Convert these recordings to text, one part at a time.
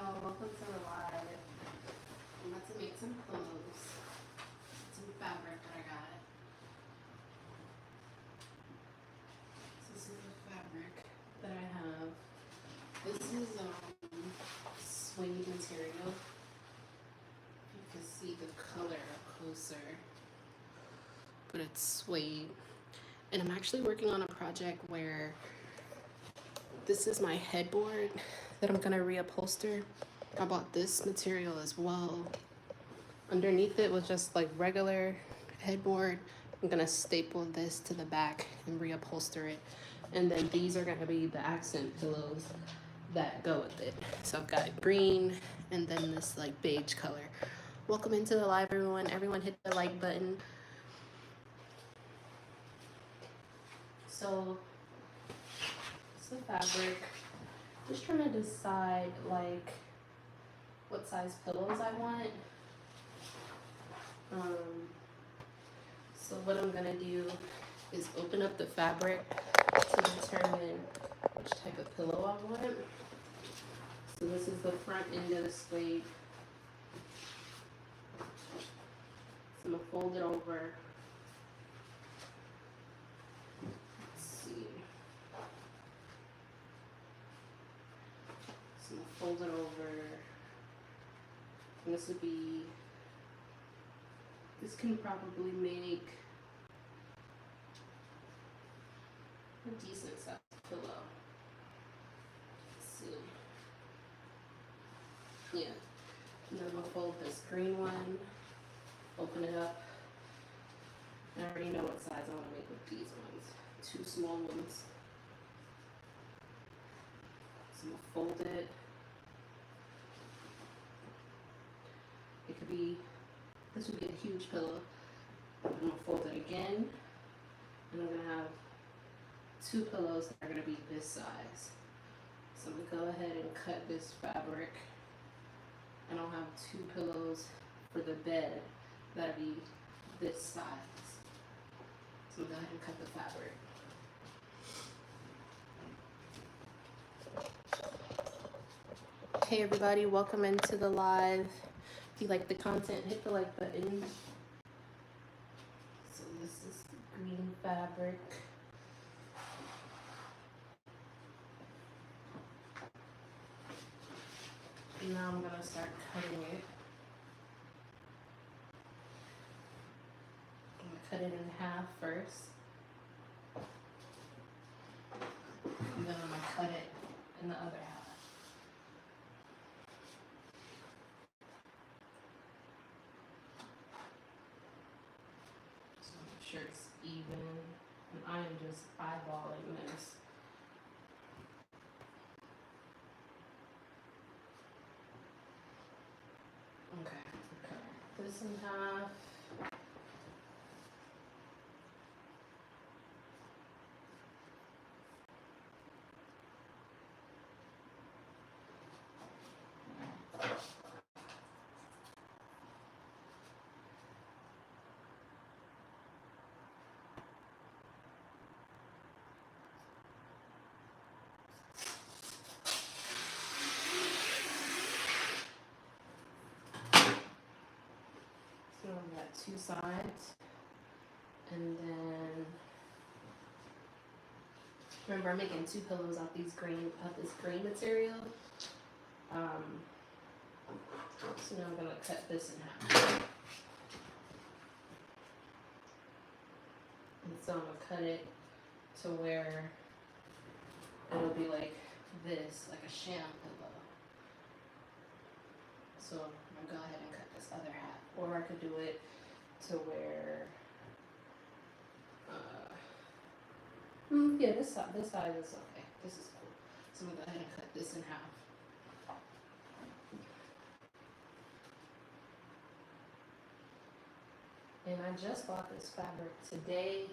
y'all, welcome to the live. I'm about to make some clothes, some fabric that I got. So this is the fabric that I have. This is suede material. You can see the color up closer, but it's suede. And I'm actually working on a project where this is my headboard that I'm gonna reupholster. I bought this material as well. Underneath it was just like regular headboard. I'm gonna staple this to the back and reupholster it. And then these are gonna be the accent pillows that go with it. So I've got green and then this like beige color. Welcome into the live, everyone. Everyone hit the like button. So it's the fabric. Just trying to decide like what size pillows I want. So what I'm gonna do is open up the fabric to determine which type of pillow I want. So this is the front end of the suede. So I'm gonna fold it over. Let's see. So I'm gonna fold it over. And this would be, this can probably make a decent size pillow. Let's see. Yeah. And then I'm gonna fold this green one, open it up. I already know what size I want to make with these ones. 2 small ones. So I'm gonna fold it. It could be, this would be a huge pillow. I'm gonna fold it again. And I'm gonna have 2 pillows that are gonna be this size. So I'm gonna go ahead and cut this fabric. And I'll have 2 pillows for the bed that'll be this size. So I'm gonna go ahead and cut the fabric. Hey everybody, welcome into the live. If you like the content, hit the like button. So this is the green fabric. And now I'm gonna start cutting it. I'm gonna cut it in half first. And then I'm gonna cut it in the other half. So make sure it's even. And I am just eyeballing this. Okay, cut this in half. So I've got 2 sides. And then remember I'm making 2 pillows out this green material. So now I'm gonna cut this in half. And so I'm gonna cut it to where it'll be like this, like a sham pillow. So I'm gonna go ahead and cut this other half. Or I could do it to where, yeah, this side is okay. This is cool. So I'm gonna go ahead and cut this in half. And I just bought this fabric today.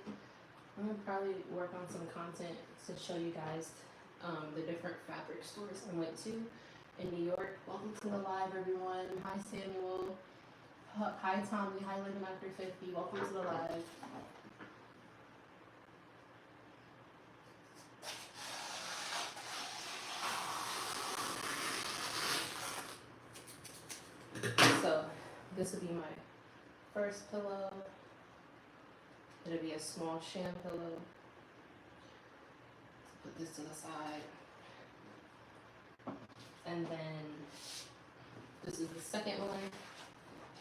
I'm gonna probably work on some content to show you guys the different fabric stores I went to in New York. Welcome to the live, everyone. Hi, Samuel. Hi, Tommy. Hi, Living After 50. Welcome to the live. This will be my first pillow. It'll be a small sham pillow. Put this to the side. And then this is the second one.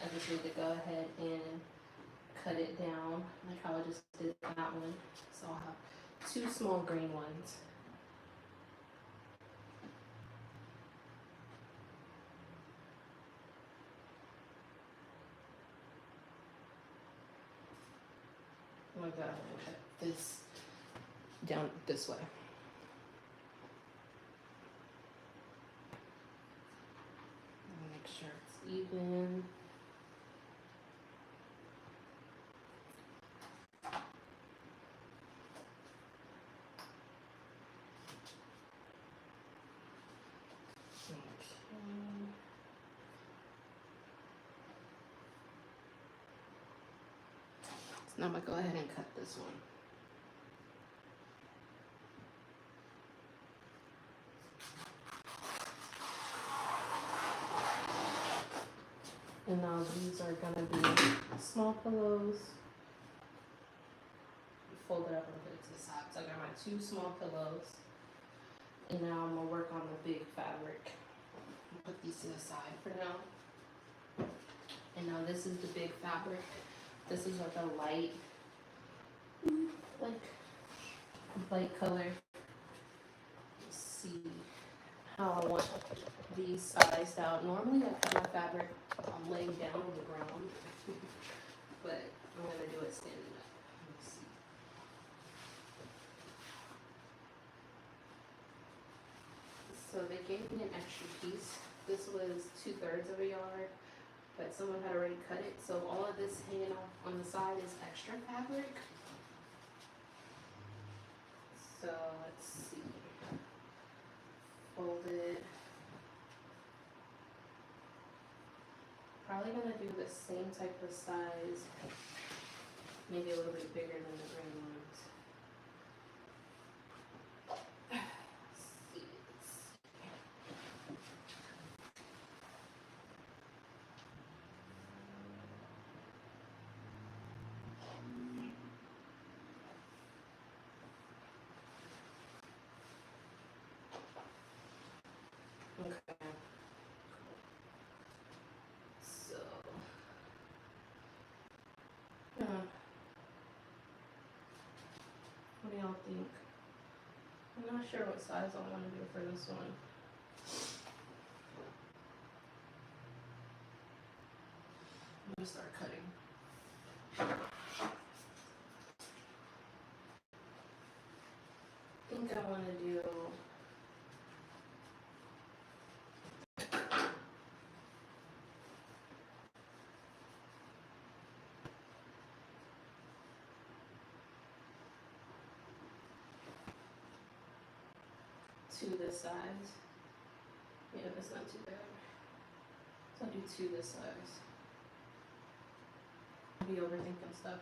I just need to go ahead and cut it down like how I just did that one. So I'll have two small green ones. I'm gonna go ahead and cut this down this way. Make sure it's even. Now I'm gonna go ahead and cut this one. And now these are gonna be small pillows. Fold it up and put it to the side. So I got my two small pillows. And now I'm gonna work on the big fabric. Put these to the side for now. And now this is the big fabric. This is like a light color. Let's see how I want these sized out. Normally I cut my fabric laying down on the ground, but I'm gonna do it standing up. Let's see. So they gave me an extra piece. This was 2/3 of a yard. But someone had already cut it, so all of this hanging off on the side is extra fabric. So let's see. Fold it. Probably gonna do the same type of size, maybe a little bit bigger than the green ones. Okay. So, what do y'all think? I'm not sure what size I want to do for this one. I'm gonna start cutting. I think I want to do two this size. Yeah, that's not too bad. So I'll do two this size. I'll be overthinking stuff.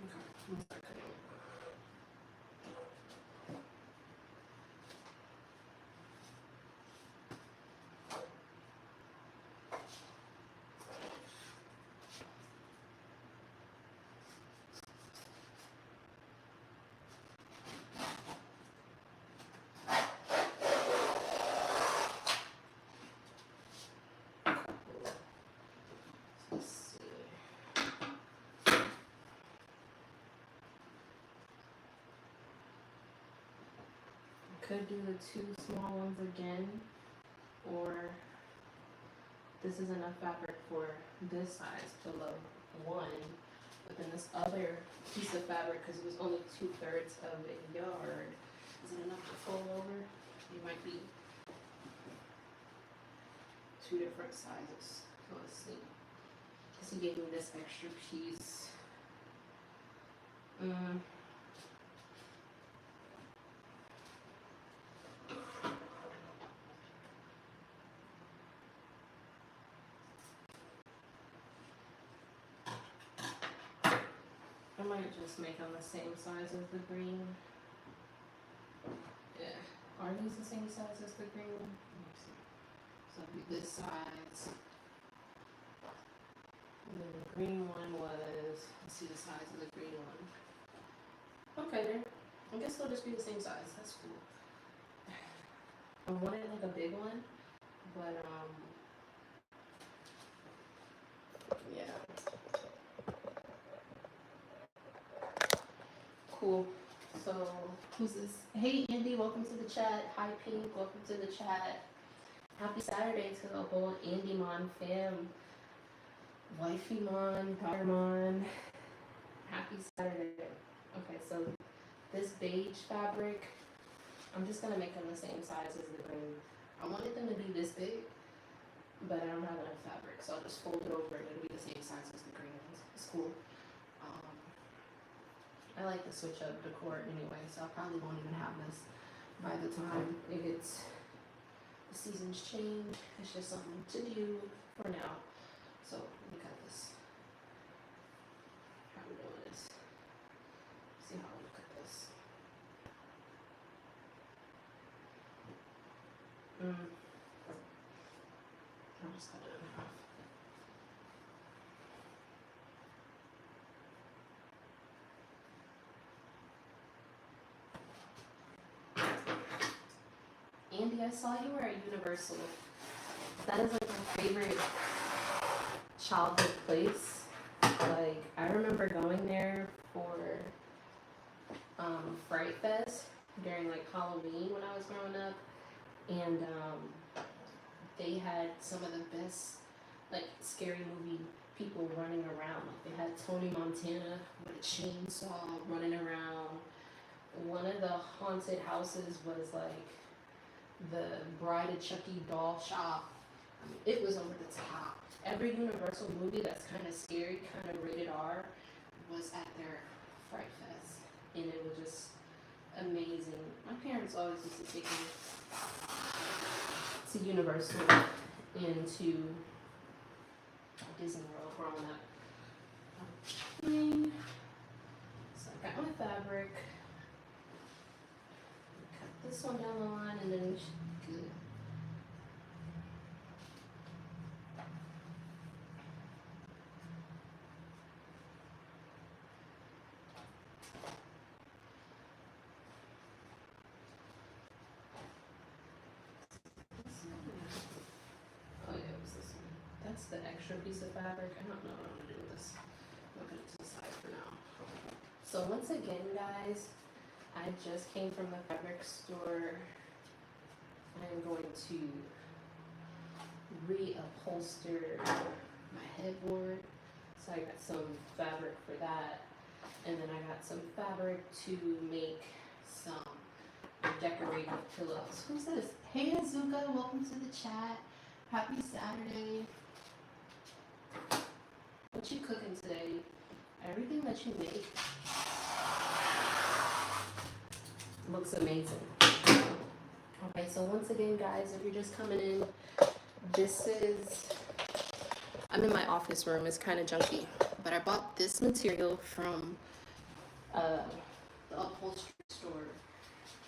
Okay, I'm gonna start cutting. Let's see. I could do the two small ones again, or this is enough fabric for this size pillow one, but then this other piece of fabric, because it was only 2/3 of a yard, is it enough to fold over? It might be two different sizes. So let's see. Because he gave me this extra piece. I might just make them the same size as the green. Yeah. Are these the same size as the green one? Let me see. So it'll be this size. And then the green one was, let's see the size of the green one. Okay, then. I guess they'll just be the same size. That's cool. I wanted like a big one, but yeah. Cool. So who's this? Hey Andy, welcome to the chat. Hi Pink, welcome to the chat. Happy Saturday to the whole Andy Mon fam. Wifey Mon, daughter Mon. Happy Saturday. Okay, so this beige fabric, I'm just gonna make them the same size as the green. I wanted them to be this big, but I don't have enough fabric, so I'll just fold it over and it'll be the same size as the green ones. It's cool. I like to switch up decor anyway, so I probably won't even have this by the time it gets, the seasons change. It's just something to do for now. So let me cut this. How we doing this? See how we cut this. I'll just cut it in half. Andy, I saw you were at Universal. That is like my favorite childhood place. Like, I remember going there for Fright Fest during like Halloween when I was growing up, and they had some of the best like scary movie people running around. Like they had Tony Montana with a chainsaw running around. One of the haunted houses was like the Bride of Chucky doll shop. I mean, it was over the top. Every Universal movie that's kind of scary, kind of rated R, was at their Fright Fest, and it was just amazing. My parents always used to take me to Universal and to Disney World growing up. So I got my fabric. Cut this one down the line, and then we should be good. Oh yeah, it was this one. That's the extra piece of fabric. I don't know what I'm gonna do with this. I'll put it to the side for now. So once again, guys, I just came from the fabric store. I am going to reupholster my headboard. So I got some fabric for that. And then I got some fabric to make some decorative pillows. Who's this? Hey Azuka, welcome to the chat. Happy Saturday. What you cooking today? Everything that you make looks amazing. Okay, so once again, guys, if you're just coming in, this is, I'm in my office room. It's kind of junky, but I bought this material from the upholstery store.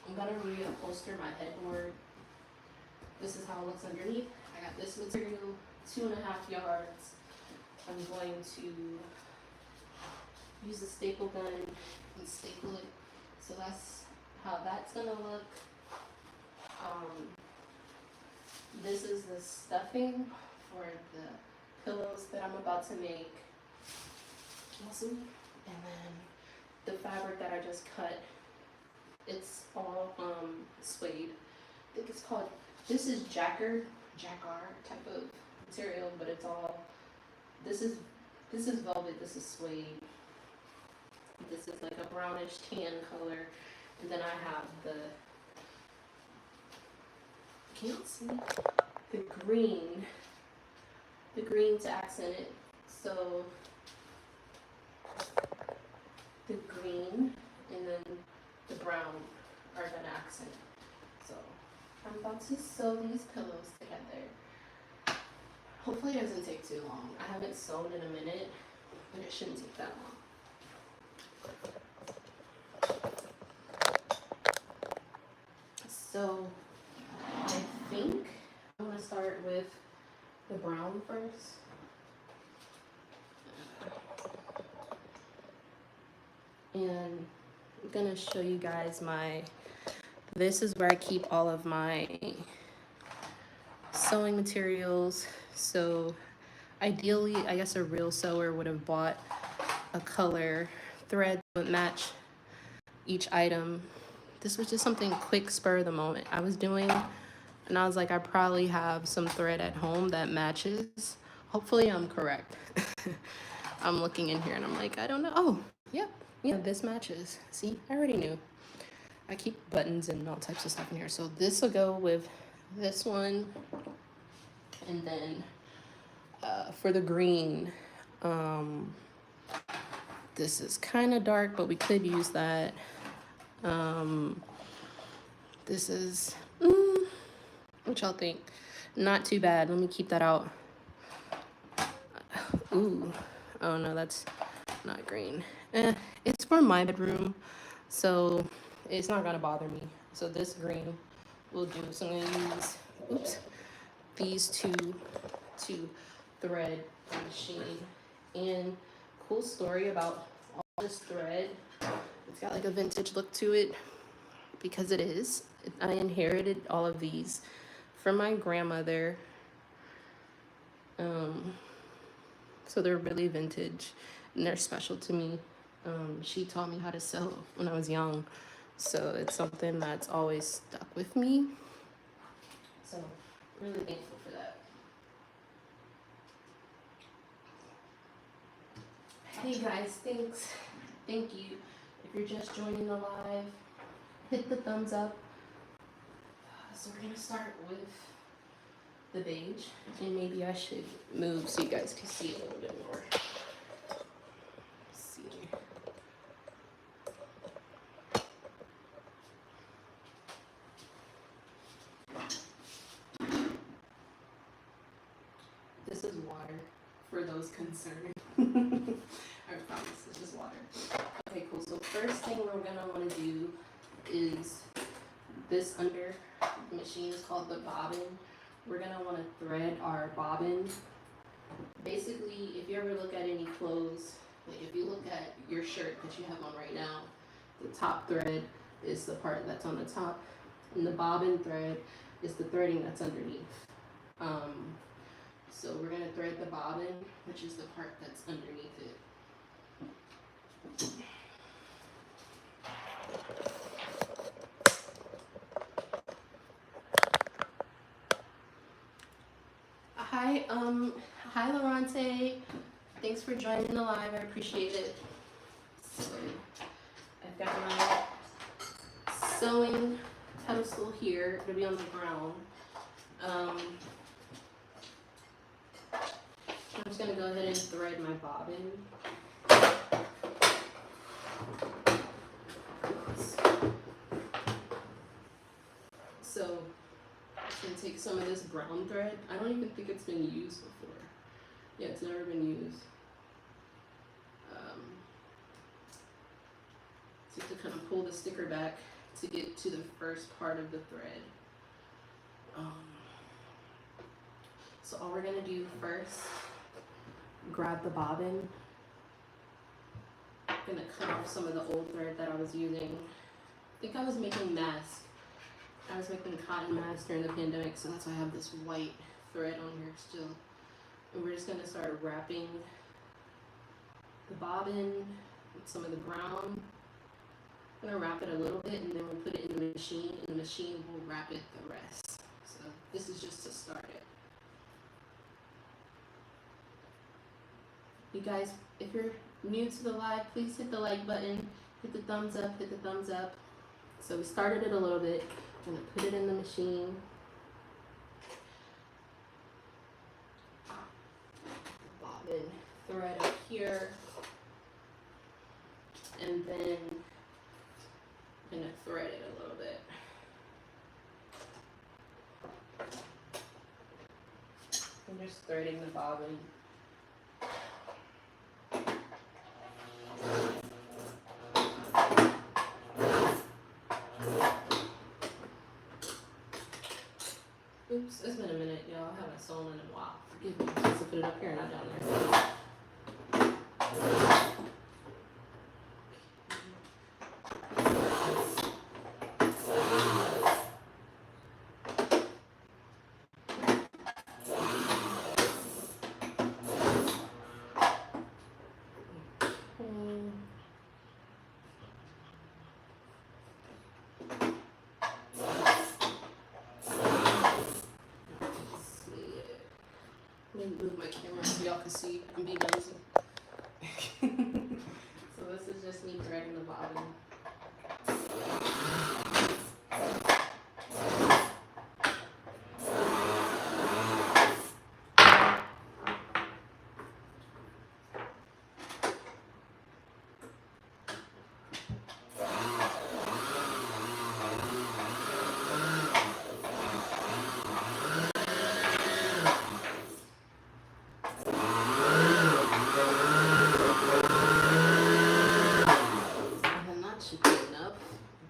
I'm gonna reupholster my headboard. This is how it looks underneath. I got this material, 2.5 yards. I'm going to use a staple gun and staple it. So that's how that's gonna look. This is the stuffing for the pillows that I'm about to make. Awesome. And then the fabric that I just cut, it's all suede. I think it's called, this is jacquard type of material, but it's all, this is velvet, this is suede. This is like a brownish tan color. And then I have the, can't see, the green to accent it. So the green and then the brown are gonna accent it. So I'm about to sew these pillows together. Hopefully it doesn't take too long. I haven't sewn in a minute, but it shouldn't take that long. So I think I'm gonna start with the brown first. And I'm gonna show you guys this is where I keep all of my sewing materials. So ideally, I guess a real sewer would have bought a color thread that would match each item. This was just something quick, spur of the moment I was doing, and I was like, I probably have some thread at home that matches. Hopefully I'm correct. I'm looking in here and I'm like, I don't know. Oh, yep, yeah, this matches. See, I already knew. I keep buttons and all types of stuff in here. So this will go with this one. And then for the green, this is kind of dark, but we could use that. This is, what y'all think? Not too bad. Let me keep that out. Ooh, oh no, that's not green. It's for my bedroom, so it's not gonna bother me. So this green will do. So I'm gonna use, oops, these two to thread the machine. And cool story about all this thread, it's got like a vintage look to it, because it is. I inherited all of these from my grandmother. So they're really vintage and they're special to me. She taught me how to sew when I was young, so it's something that's always stuck with me. So really thankful for that. Hey guys, thank you. If you're just joining the live, hit the thumbs up. So we're gonna start with the beige, and maybe I should move so you guys can see a little bit more. Let's see. This is water for those concerned. I promise it's just water. Okay, cool. So first thing we're gonna want to do is this under the machine is called the bobbin. We're gonna want to thread our bobbin. Basically, if you ever look at any clothes, like if you look at your shirt that you have on right now, the top thread is the part that's on the top, and the bobbin thread is the threading that's underneath. So we're gonna thread the bobbin, which is the part that's underneath it. Hi Laurente. Thanks for joining the live. I appreciate it. So I've got my sewing pedestal here. It'll be on the ground. I'm just gonna go ahead and thread my bobbin. So I'm gonna take some of this brown thread. I don't even think it's been used before. Yeah, it's never been used. So you have to kind of pull the sticker back to get to the first part of the thread. So all we're gonna do first, grab the bobbin. I'm gonna cut off some of the old thread that I was using. I think I was making masks. I was making cotton masks during the pandemic, so that's why I have this white thread on here still. And we're just gonna start wrapping the bobbin with some of the brown. I'm gonna wrap it a little bit and then we'll put it in the machine, and the machine will wrap it the rest. So this is just to start it. You guys, if you're new to the live, please hit the like button, hit the thumbs up, hit the thumbs up. So we started it a little bit. I'm gonna put it in the machine. Bobbin thread up here. And then I'm gonna thread it a little bit. I'm just threading the bobbin. Oops, it's been a minute, y'all. I haven't sewn in a while. Forgive me. I'm supposed to put it up here, not down there. Let me move my camera so y'all can see and be nosy. So this is just me threading the bobbin.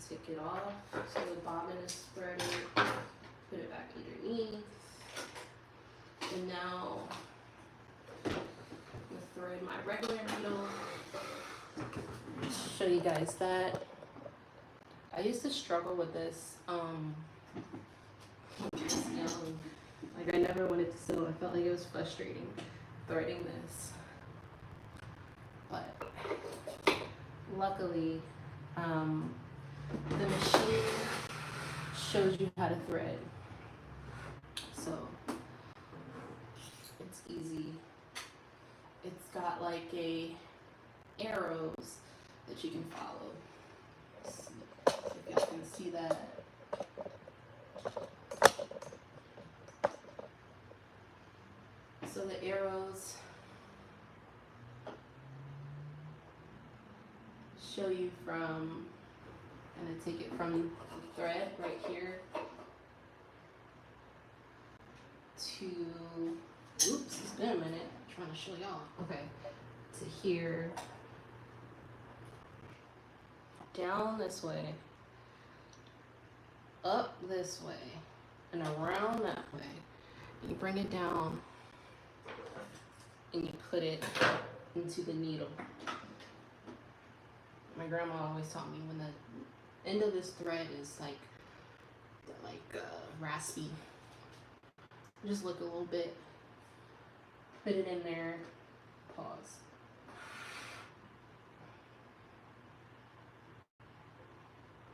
Take it off so the bobbin is threaded, put it back underneath, and now I'm gonna thread my regular needle. Show you guys that. I used to struggle with this when I was young. Like I never wanted to sew. I felt like it was frustrating threading this, but luckily the machine shows you how to thread, so it's easy. It's got like arrows that you can follow. Let's see if y'all can see that. So the arrows show you from, I'm gonna take it from the thread right here to, oops, it's been a minute, I'm trying to show y'all. Okay, to here, down this way, up this way, and around that way. You bring it down and you put it into the needle. My grandma always taught me when the end of this thread is like raspy, just look a little bit, put it in there, pause.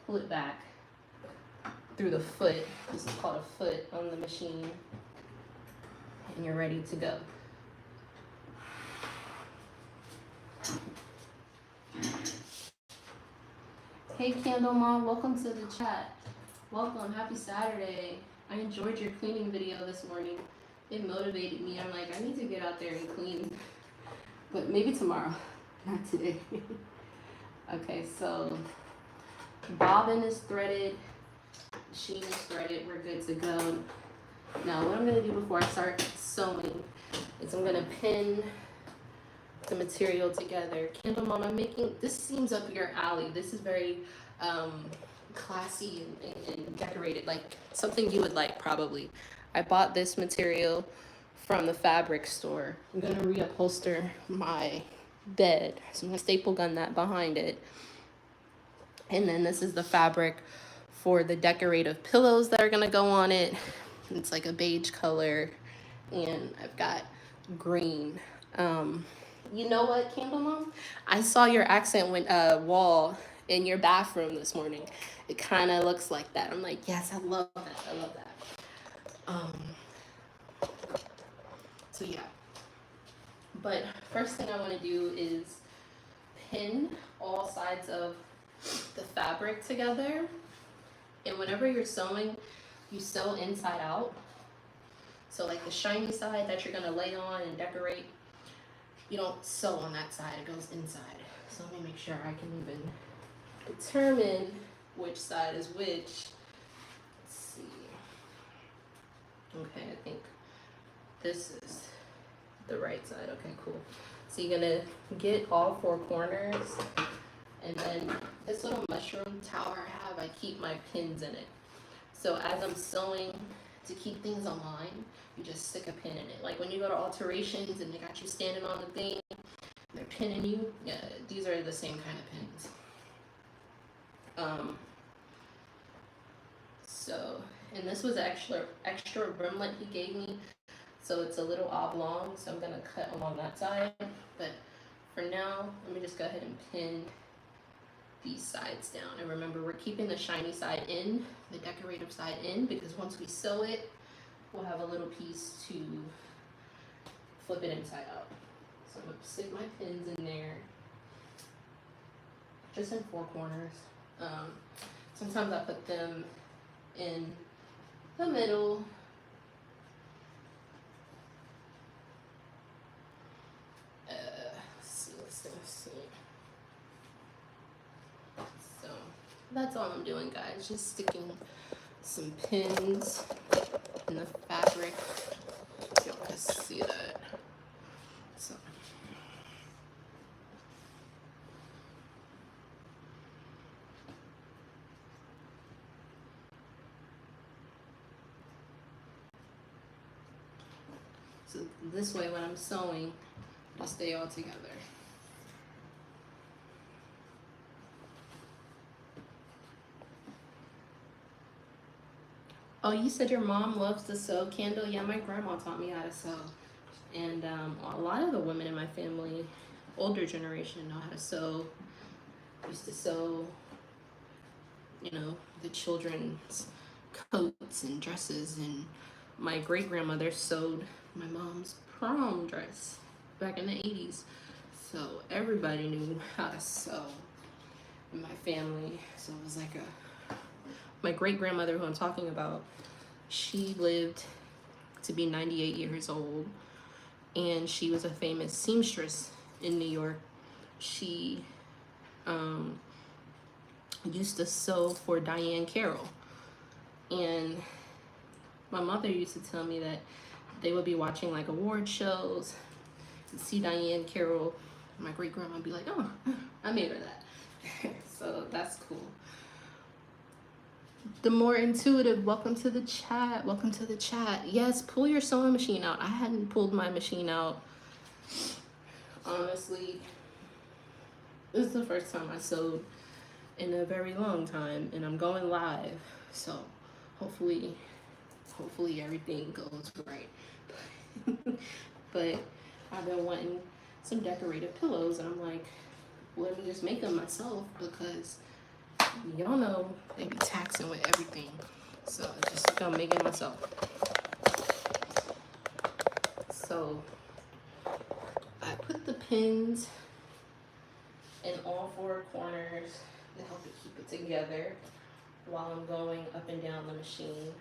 Pull it back through the foot. This is called a foot on the machine, and you're ready to go. Hey Candle Mom, welcome to the chat. Welcome, happy Saturday. I enjoyed your cleaning video this morning. It motivated me. I'm like, I need to get out there and clean, but maybe tomorrow, not today. Okay, so bobbin is threaded, machine is threaded, we're good to go. Now what I'm gonna do before I start sewing is I'm gonna pin the material together. Candle Mom, I'm making, this seems up your alley. This is very classy and decorated, like something you would like probably. I bought this material from the fabric store. I'm gonna reupholster my bed. So I'm gonna staple gun that behind it. And then this is the fabric for the decorative pillows that are gonna go on it. It's like a beige color, and I've got green. You know what, Candle Mom? I saw your accent wall in your bathroom this morning. It kind of looks like that. I'm like, yes, I love that. I love that. So yeah. But first thing I want to do is pin all sides of the fabric together. And whenever you're sewing, you sew inside out. So like the shiny side that you're gonna lay on and decorate, you don't sew on that side, it goes inside. So let me make sure I can even determine which side is which. Let's see. Okay, I think this is the right side. Okay, cool. So you're gonna get all four corners, and then this little mushroom tower I have, I keep my pins in it. So as I'm sewing, to keep things aligned, you just stick a pin in it. Like when you go to alterations and they got you standing on the thing, they're pinning you. Yeah, these are the same kind of pins. So, and this was extra brimlet he gave me. So it's a little oblong, so I'm gonna cut along that side. But for now, let me just go ahead and pin these sides down. And remember, we're keeping the shiny side in, the decorative side in, because once we sew it, we'll have a little piece to flip it inside out. So I'm gonna stick my pins in there, just in 4 corners. Sometimes I put them in the middle. Let's see. So that's all I'm doing, guys. Just sticking some pins in the fabric. Y'all can see that. So. So this way, when I'm sewing, it'll stay all together. Oh, you said your mom loves to sew, Kendall? Yeah, my grandma taught me how to sew. And a lot of the women in my family, older generation, know how to sew. Used to sew, you know, the children's coats and dresses. And my great-grandmother sewed my mom's prom dress back in the 80s. So everybody knew how to sew in my family. So it was like my great-grandmother, who I'm talking about, she lived to be 98 years old, and she was a famous seamstress in New York. She used to sew for Diane Carroll, and my mother used to tell me that they would be watching like award shows and see Diane Carroll. My great-grandma would be like, oh, I made her that. So that's cool. The More Intuitive, welcome to the chat. Welcome to the chat. Yes, pull your sewing machine out. I hadn't pulled my machine out. Honestly, this is the first time I sewed in a very long time, and I'm going live. So hopefully everything goes right. But I've been wanting some decorative pillows, and I'm like, let me just make them myself, because y'all know they be taxing with everything. So I just gonna make it myself. So I put the pins in all 4 corners to help it keep it together while I'm going up and down the machine.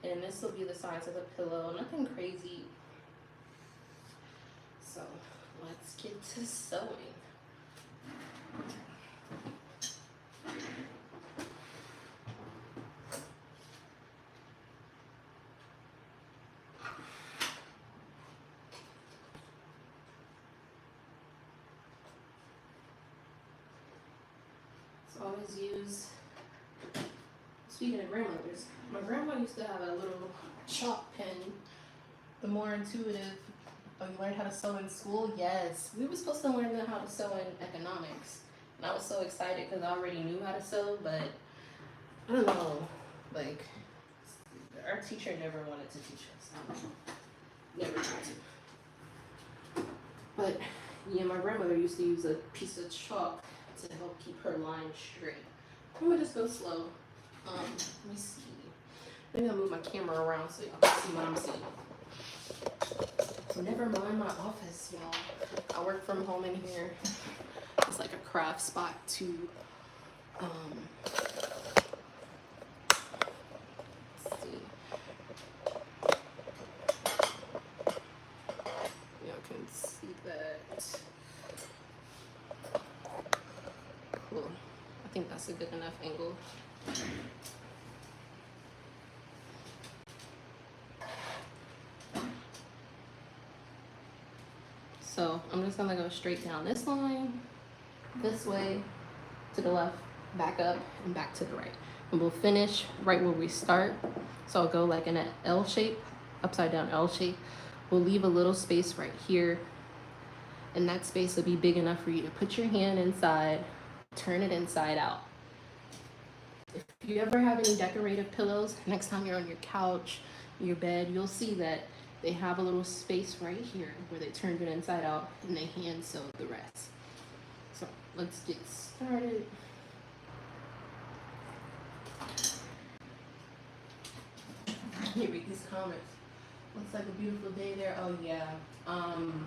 And this will be the size of the pillow, nothing crazy. So let's get to sewing. So I always use, speaking of grandmothers, my grandma used to have a little chalk pen. The More Intuitive. Oh, you learned how to sew in school? Yes. We were supposed to learn how to sew in economics. And I was so excited because I already knew how to sew, but I don't know. Like, our teacher never wanted to teach us. Never tried to. But, yeah, my grandmother used to use a piece of chalk to help keep her line straight. I'm going to just go slow. Let me see. Maybe I'll move my camera around so y'all can see what I'm seeing. Never mind my office, y'all. I work from home in here. It's like a craft spot to let's see. Y'all can see that. Cool. I think that's a good enough angle. So I'm just gonna go straight down this line, this way, to the left, back up, and back to the right. And we'll finish right where we start. So I'll go like in an L shape, upside down L shape. We'll leave a little space right here, and that space will be big enough for you to put your hand inside, turn it inside out. If you ever have any decorative pillows, next time you're on your couch, your bed, you'll see that they have a little space right here where they turned it inside out and they hand sew the rest. So let's get started. Let me read these comments. Looks like a beautiful day there. Oh yeah. I'm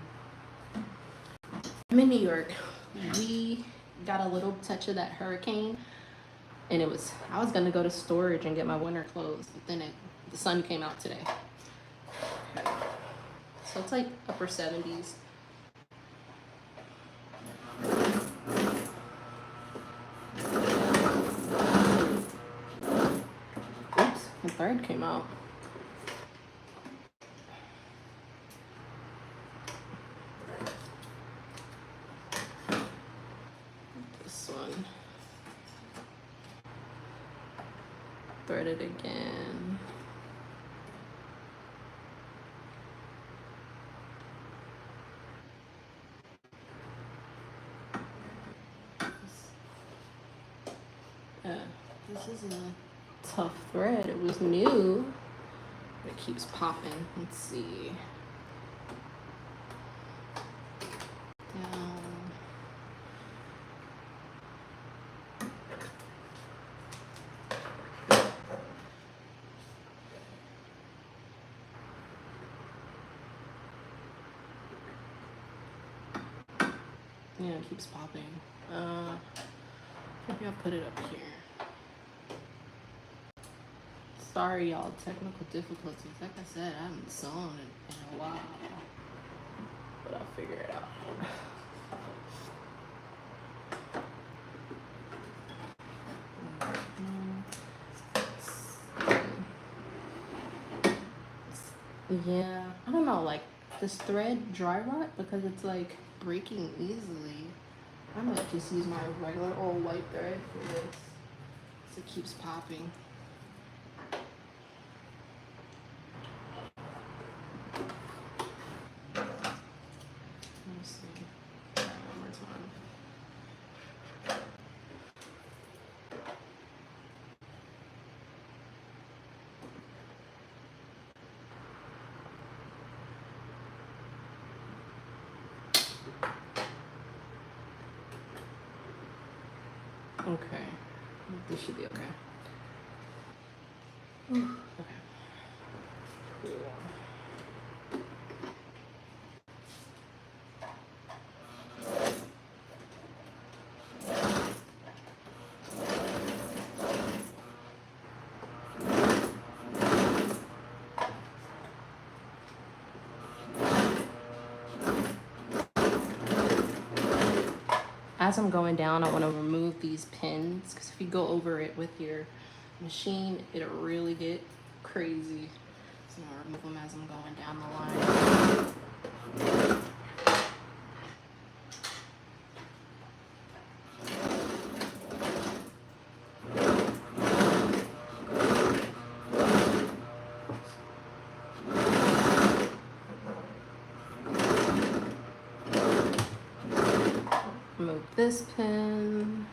in New York. We got a little touch of that hurricane, and I was gonna go to storage and get my winter clothes, but then the sun came out today. Okay. So it's like upper 70s. Oops, the bird came out. This one. Thread it again. This is a tough thread. It was new, but it keeps popping. Let's see. Down. Yeah, it keeps popping. Maybe I'll put it up here. Sorry, y'all, technical difficulties. Like I said, I haven't sewn in a while, but I'll figure it out. Yeah, I don't know, like, this thread dry rot because it's like breaking easily. I might just use my regular old white thread for this, so it keeps popping. Let me see. Try it one more time. Okay, this should be okay. Okay. Cool. As I'm going down, I want to remove these pins because if you go over it with your machine, it'll really get crazy. So I'm gonna remove them as I'm going down the line. Remove this pin.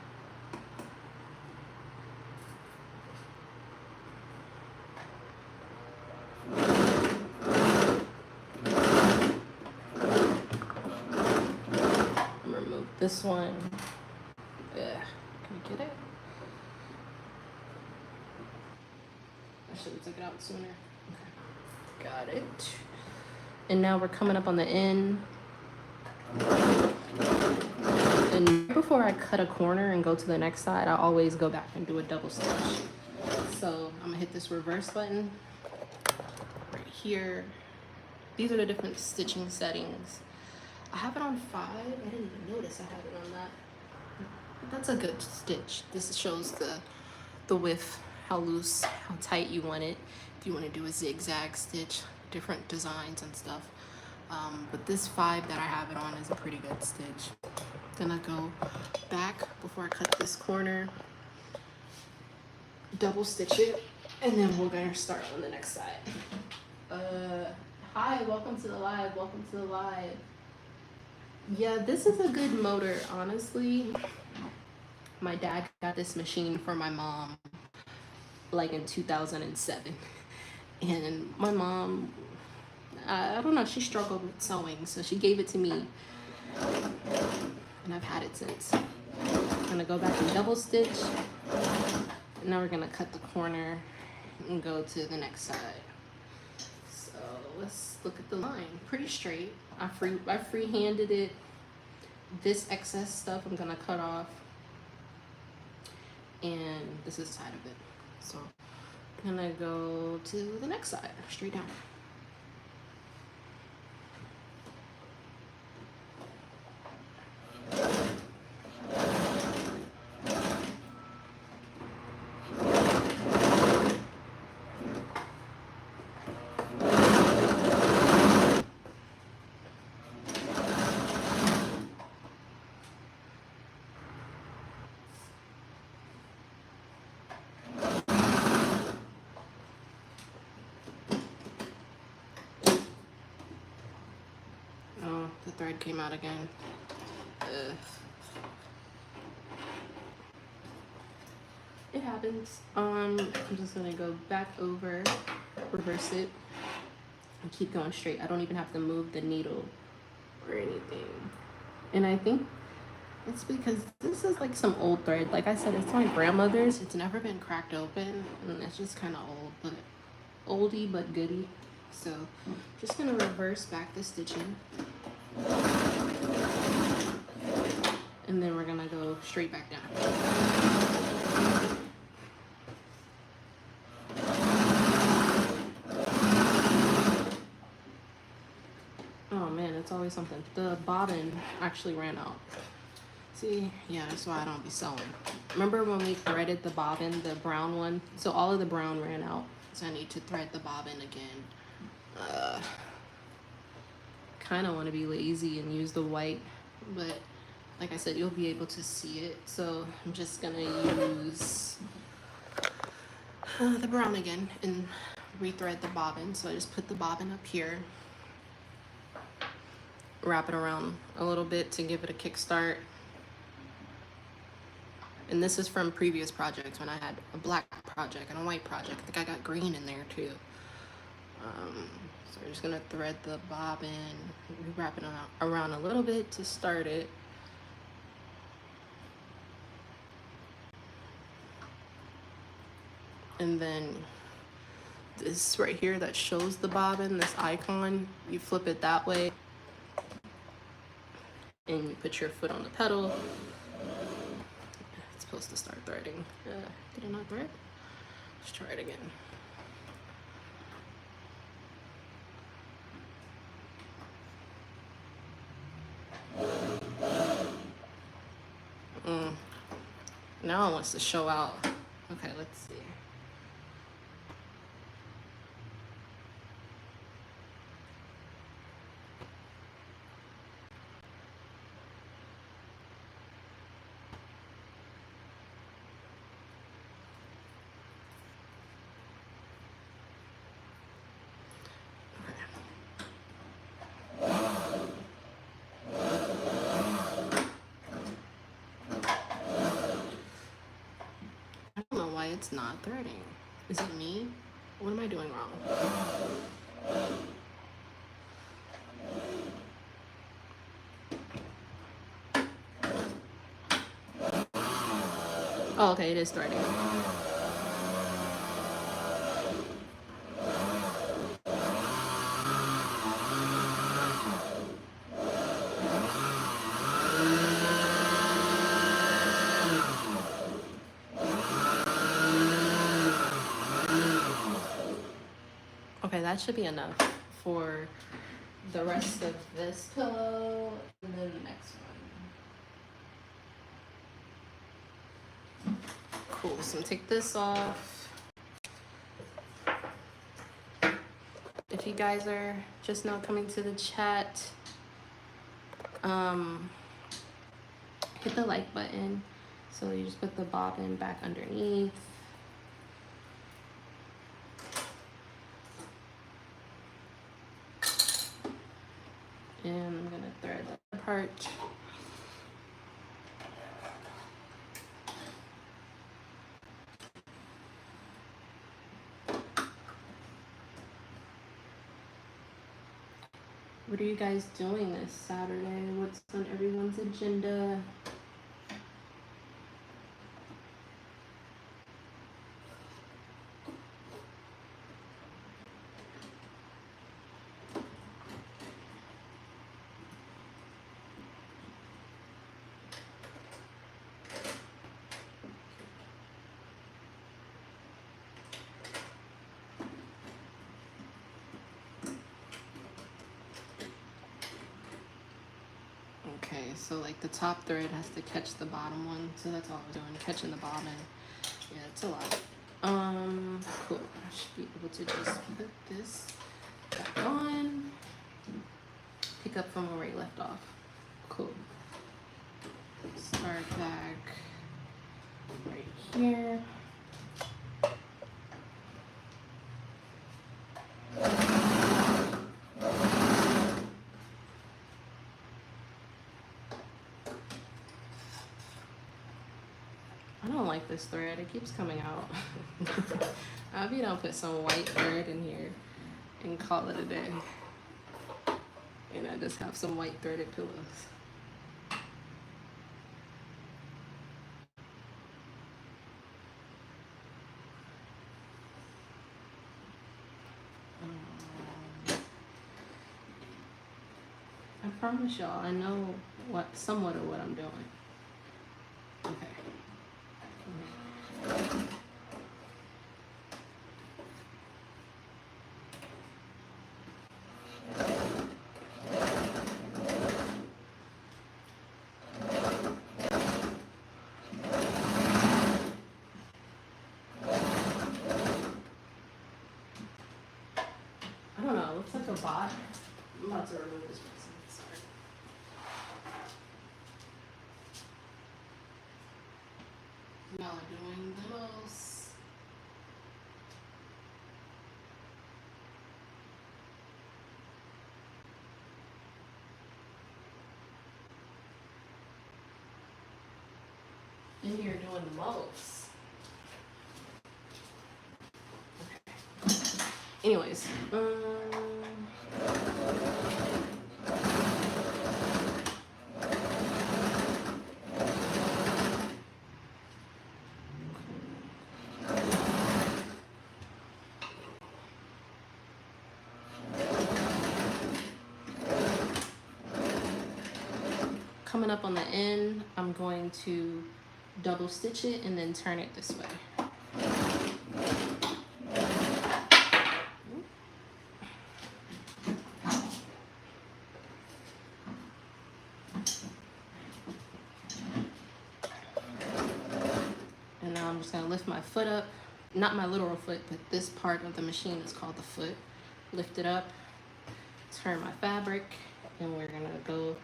Remove this one. Yeah, can you get it? I should have took it out sooner. Okay, got it. And now we're coming up on the end. And before I cut a corner and go to the next side, I always go back and do a double stitch. So I'm gonna hit this reverse button right here. These are the different stitching settings. I have it on 5. I didn't even notice I had it on that. That's a good stitch. This shows the width, how loose, how tight you want it. If you want to do a zigzag stitch, different designs and stuff. But this 5 that I have it on is a pretty good stitch. Gonna go back before I cut this corner, double stitch it, and then we're gonna start on the next side. Hi, welcome to the live, welcome to the live. Yeah, this is a good motor, honestly. My dad got this machine for my mom like in 2007. And my mom, I don't know, she struggled with sewing, so she gave it to me. And I've had it since. I'm gonna go back and double stitch. And now we're gonna cut the corner and go to the next side. let's look at the line. Pretty straight. I free-handed it. This excess stuff I'm gonna cut off, and this is the side of it. So I'm gonna go to the next side, straight down. Oh, the thread came out again. Ugh. It happens. I'm just gonna go back over, reverse it, and keep going straight. I don't even have to move the needle or anything. And I think it's because this is like some old thread. Like I said, it's my grandmother's. It's never been cracked open, and it's just kind of old, but oldie but goodie. So just gonna reverse back the stitching, and then we're gonna go straight back down. Oh man, it's always something. The bobbin actually ran out. See, yeah, that's why I don't be sewing. Remember when we threaded the bobbin, the brown one? So all of the brown ran out, so I need to thread the bobbin again. Kind of want to be lazy and use the white, but like I said, you'll be able to see it. So I'm just gonna use the brown again and rethread the bobbin. So I just put the bobbin up here, wrap it around a little bit to give it a kickstart. And this is from previous projects when I had a black project and a white project. I think I got green in there too. So we're just gonna thread the bobbin, wrap it around a little bit to start it. And then this right here that shows the bobbin, this icon, you flip it that way and you put your foot on the pedal. It's supposed to start threading. Did it not thread? Let's try it again. Now it wants to show out. Okay, let's see. It's not threading. Is it me? What am I doing wrong? Oh, okay, it is threading. Okay, that should be enough for the rest of this pillow and then the next one. Cool, so I'm gonna take this off. If you guys are just now coming to the chat, hit the like button. So you just put the bobbin back underneath. And I'm gonna thread that part. What are you guys doing this Saturday? What's on everyone's agenda? So like the top thread has to catch the bottom one. So that's all I'm doing, catching the bottom. Yeah, it's a lot. Cool. I should be able to just put this back on. Pick up from where we left off. Cool. Start back right here. I don't like this thread. It keeps coming out. I hope you don't put some white thread in here and call it a day. And I just have some white threaded pillows. I promise y'all, I know somewhat of what I'm doing. Okay. I don't know, it looks like a bot. I'm about to remove this person. Sorry. Y'all are doing the most. In here doing the most. Okay. Anyways, coming up on the end, I'm going to double stitch it and then turn it this way. And now I'm just gonna lift my foot up, not my literal foot, but this part of the machine is called the foot. Lift it up, turn my fabric, and we're gonna go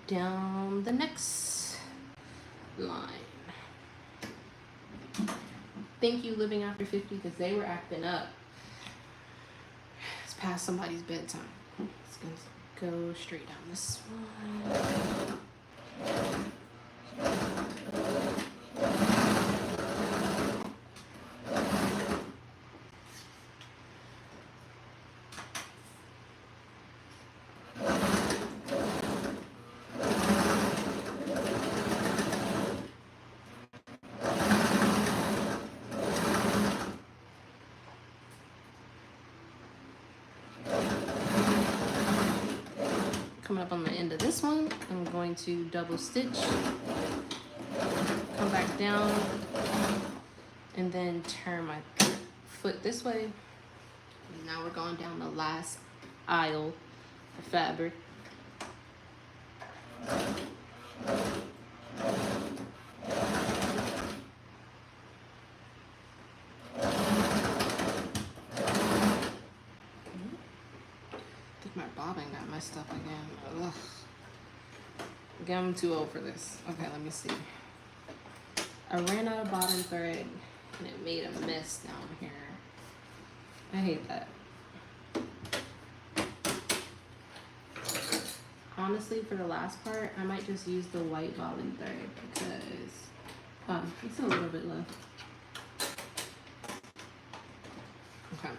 down the next line. Thank you, Living After 50, because they were acting up. It's past somebody's bedtime. It's gonna go straight down this one. Coming up on the end of this one, I'm going to double stitch, come back down, and then turn my foot this way. And now we're going down the last aisle of fabric. My bobbin got messed up again. Ugh. Again, I'm too old for this. Okay, let me see. I ran out of bottom thread and it made a mess down here. I hate that. Honestly, for the last part, I might just use the white bobbin thread because it's a little bit left. Okay.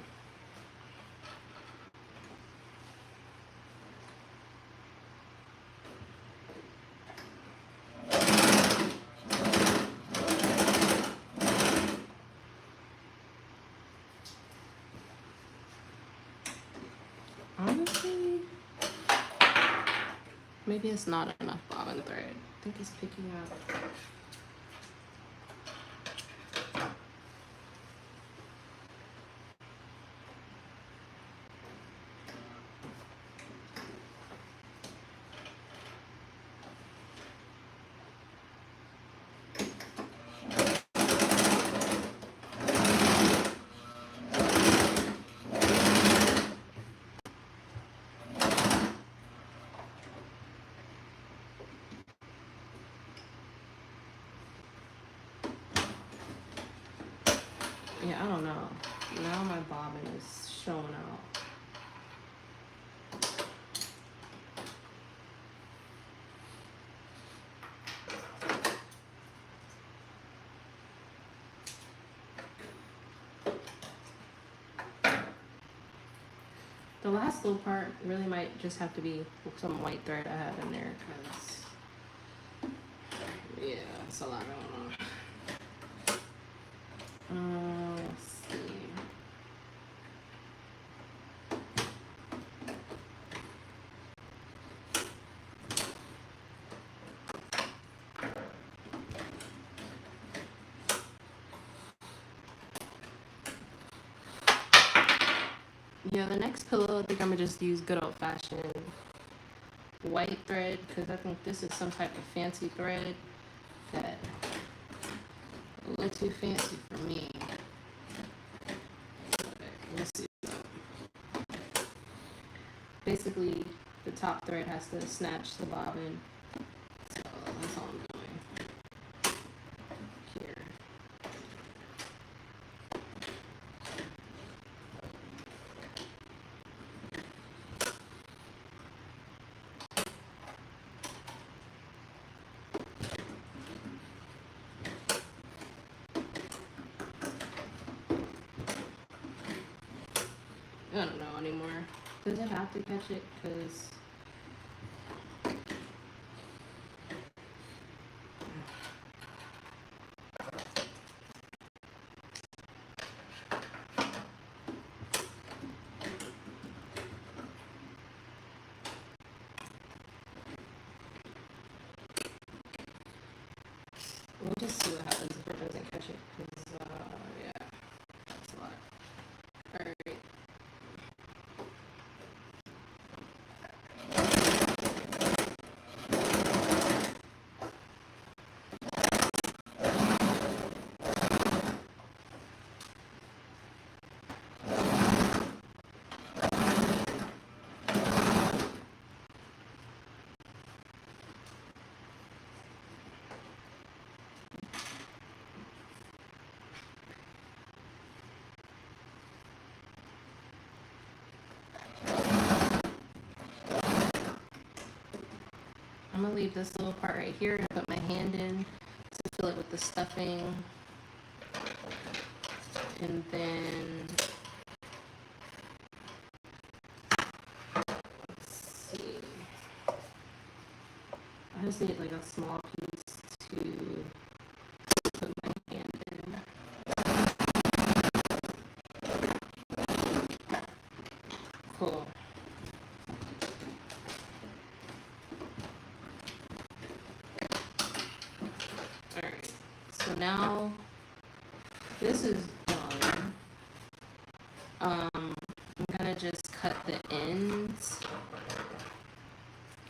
Honestly, maybe it's not enough bobbin thread. I think it's picking up. Yeah, I don't know. Now my bobbin is showing out. The last little part really might just have to be some white thread I have in there because, yeah, it's a lot going on. Let's see. Yeah, the next pillow, I think I'm gonna just use good old fashioned white thread because I think this is some type of fancy thread that a little too fancy for me. Let's see. Basically, the top thread has to snatch the bobbin. So that's all I'm doing here. I don't know anymore. Does it have to catch it? Because we'll just see what happens if it doesn't catch it. Because, yeah, that's a lot. Alright. I'm gonna leave this little part right here and put my hand in to fill it with the stuffing. And then, let's see. I just need like a small piece to put my hand in. Cool. Alright, so now this is done. I'm gonna just cut the ends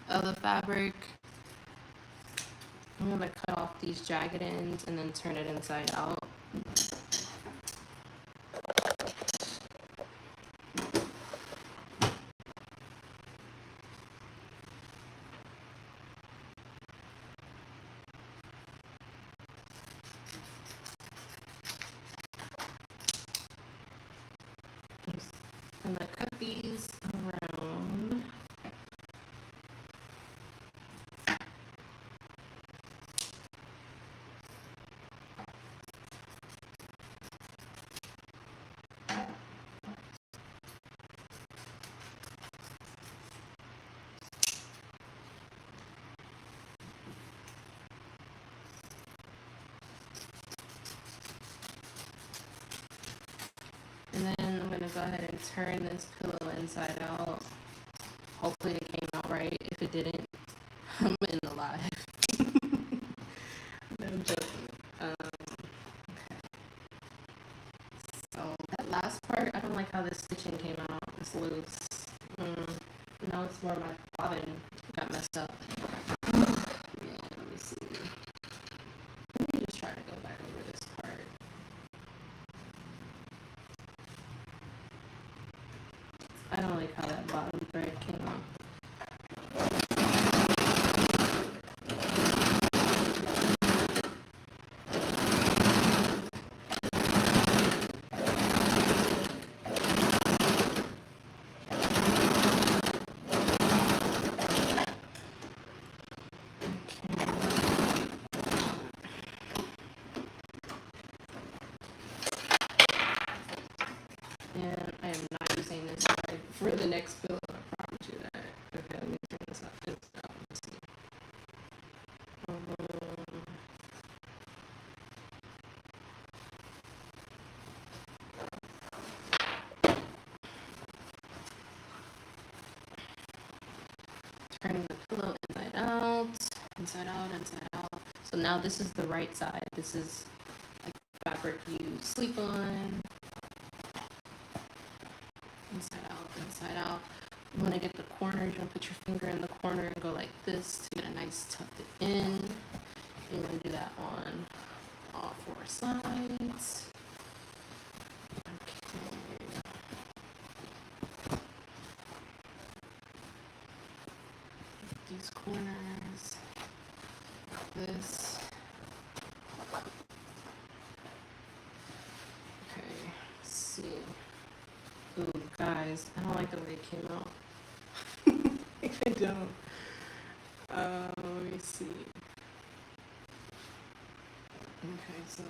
of the fabric. I'm gonna cut off these jagged ends and then turn it inside out. I'm gonna cut these around. And then I'm gonna go ahead and turn this pillow inside out. Hopefully it came out right. If it didn't, I'm in the live. No, I'm joking. So that last part, I don't like how the stitching came out. It's loose. Now it's where my bobbin got messed up. Yeah, let me see. Let me just try to go back over this part. I don't like how that bottom thread came out. for the next pillow. I promise you that. Okay, let me turn this up. Let's see. Turning the pillow inside out, inside out, inside out. So now this is the right side. This is like fabric you sleep on. Inside out, inside out. You want to get the corner, you're going to put your finger in the corner and go like this to get a nice tucked it in. You're going to do that on all four sides. Okay. These corners, this. Okay, let's see. Ooh, guys, I don't like the way it came out. I don't. Let me see. Okay, so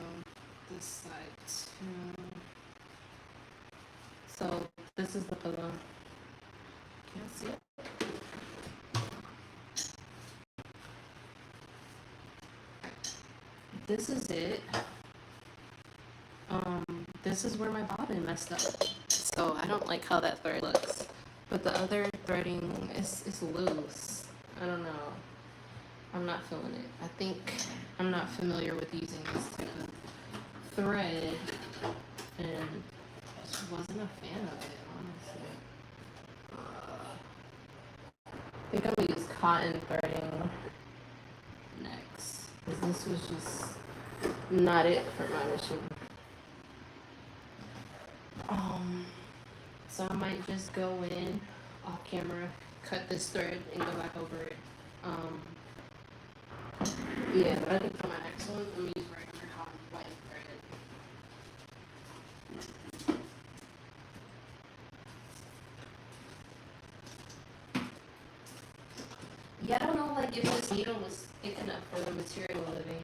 this side too. So this is the pillow. Can't see it. This is it. This is where my bobbin messed up. So I don't like how that thread looks. But the other threading is loose. I don't know. I'm not feeling it. I think I'm not familiar with using this type of thread. And just wasn't a fan of it, honestly. I think I'm gonna use cotton threading next. Because this was just not it for my machine. So I might just go in off camera, cut this thread, and go back over it. Yeah, but I think for my next one, I'm gonna use regular cotton white thread. Yeah, I don't know, like if this needle was thick enough for the material of it.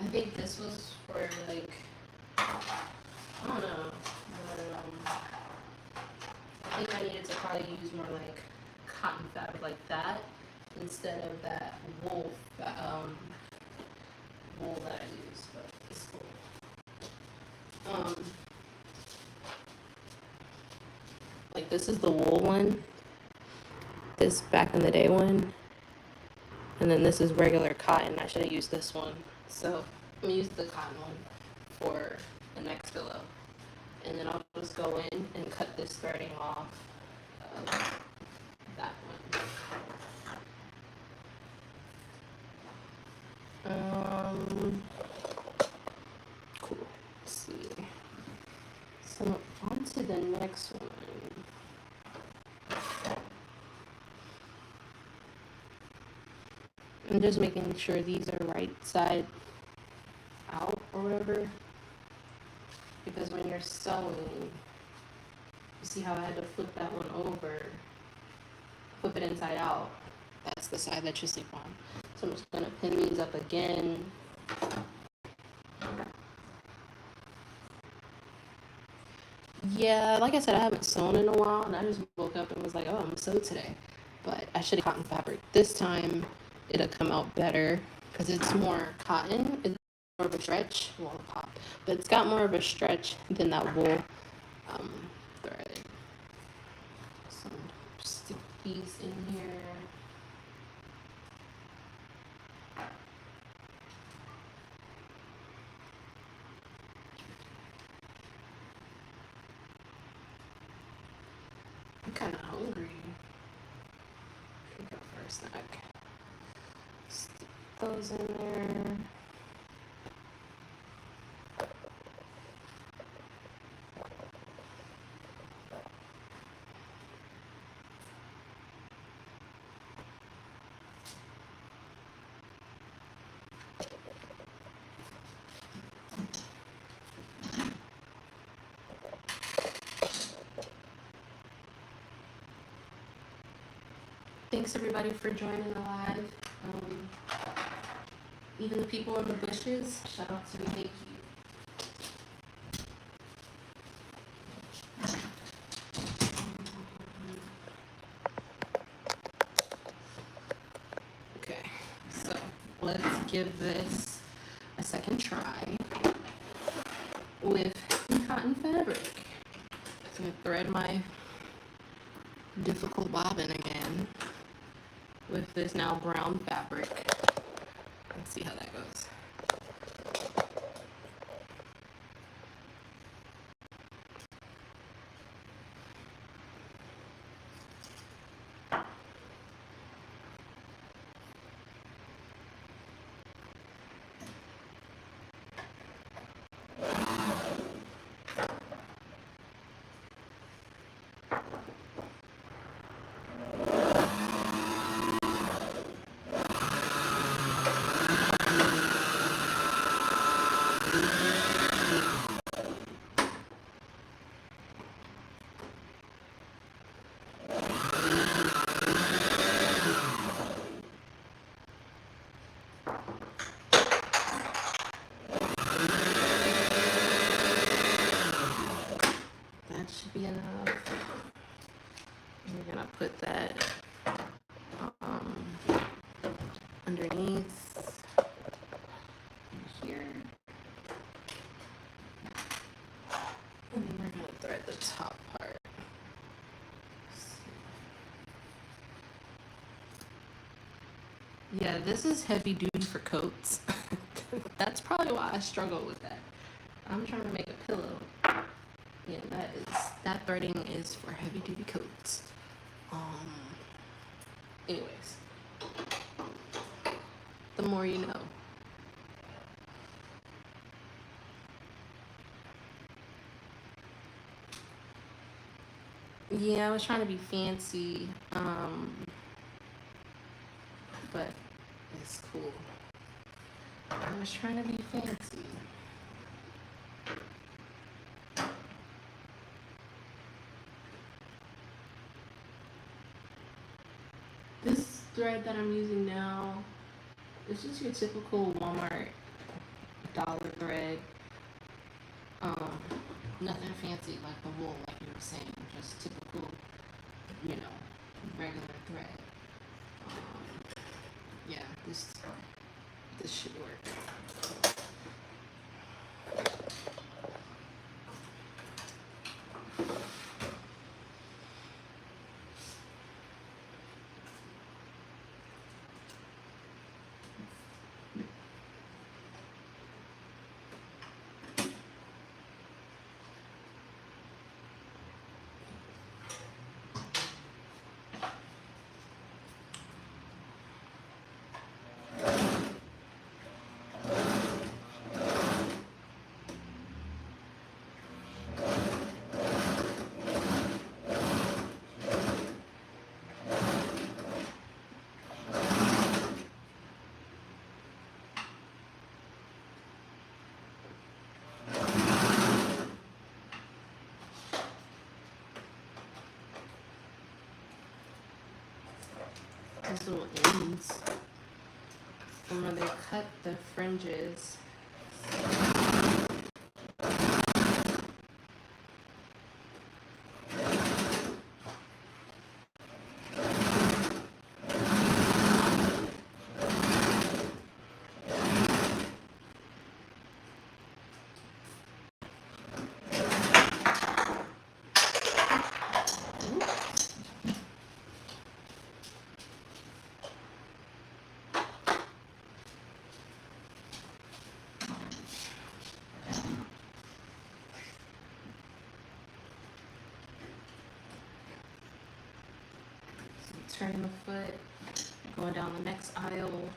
I think this was for like, I don't know, but I think I needed to probably use more like cotton fabric like that instead of that wool wool that I use, but it's cool. Like this is the wool one, this back in the day one, and then this is regular cotton. I should have used this one. So I'm gonna use the cotton one for the next pillow. And then I'll just go in and cut this threading off that one. Cool. Let's see. So on to the next one. I'm just making sure these are right side out or whatever. Because when you're sewing, you see how I had to flip that one over, flip it inside out. That's the side that you sleep on. So I'm just gonna pin these up again. Yeah, like I said, I haven't sewn in a while, and I just woke up and was like, oh, I'm gonna sew today. But I should have cotton fabric. This time, it'll come out better because it's more cotton. It's more of a stretch. Well, pop, but it's got more of a stretch than that wool thread. So stick these in here. I'm kind of hungry. Should go for a snack. Stick those in there. Thanks everybody for joining the live. Even the people in the bushes, shout out to you, thank you. give this a second try with cotton fabric. So I'm gonna thread my difficult bobbin again with this now brown fabric. Let's see how that goes. That should be enough. We're gonna put that underneath here. And then we're gonna thread the top part. Yeah, this is heavy duty for coats. That's probably why I struggle with that. I'm trying to make a pillow. Yeah, that threading is for heavy duty coats. Anyways, the more you know. Yeah, I was trying to be fancy, but it's cool. I was trying to be fancy. This thread that I'm using now is just your typical Walmart dollar thread. Nothing fancy like the wool, like you were saying, just typical, you know, regular thread. Yeah, this should work. These little ends from where they cut the fringes. Turning the foot, going down the next aisle.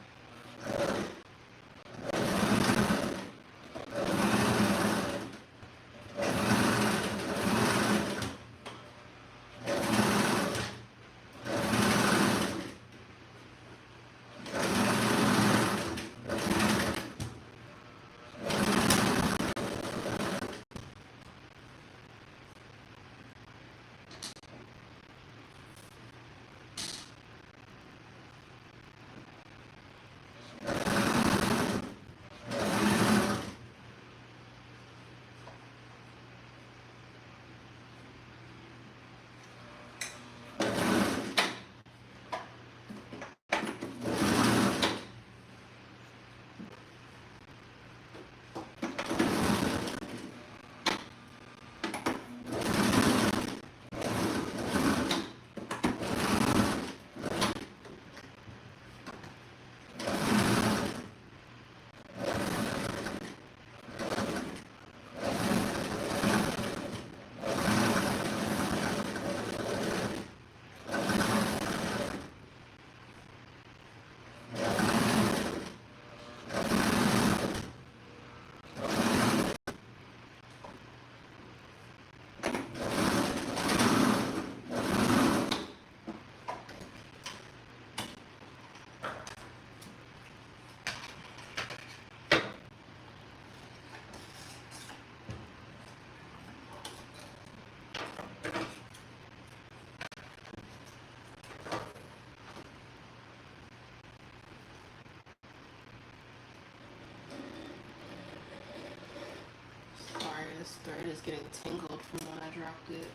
is getting tangled from when I dropped it.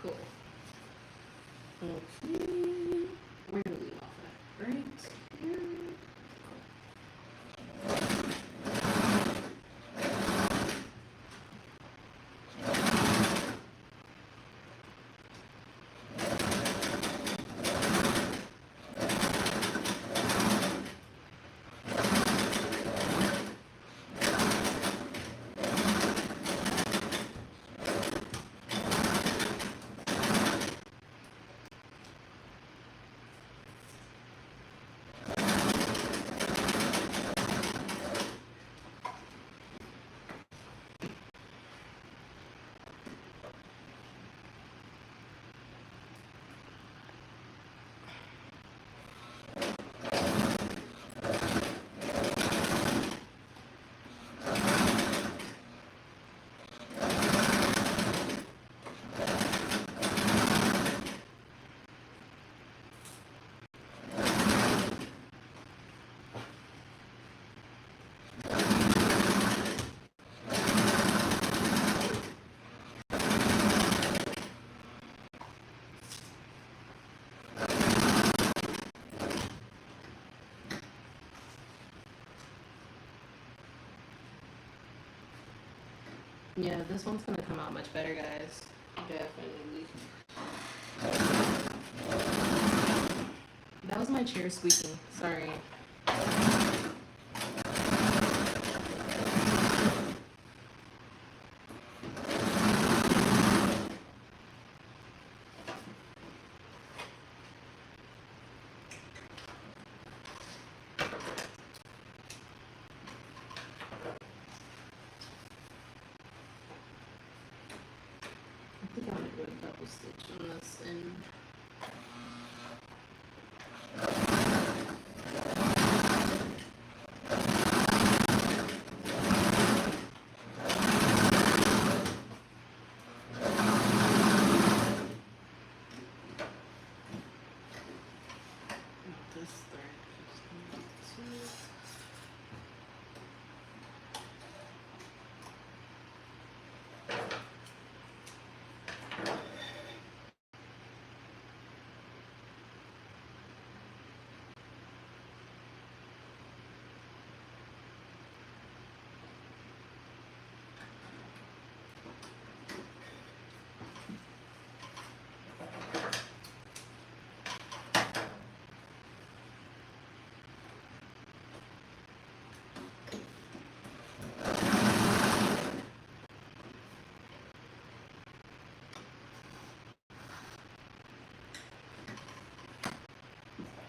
Cool. Okay. Where do we leave off at? Right here. Yeah, this one's gonna come out much better, guys. Definitely. That was my chair squeaking. Sorry. I think I'm gonna do a double stitch on this end. This thread just needs to.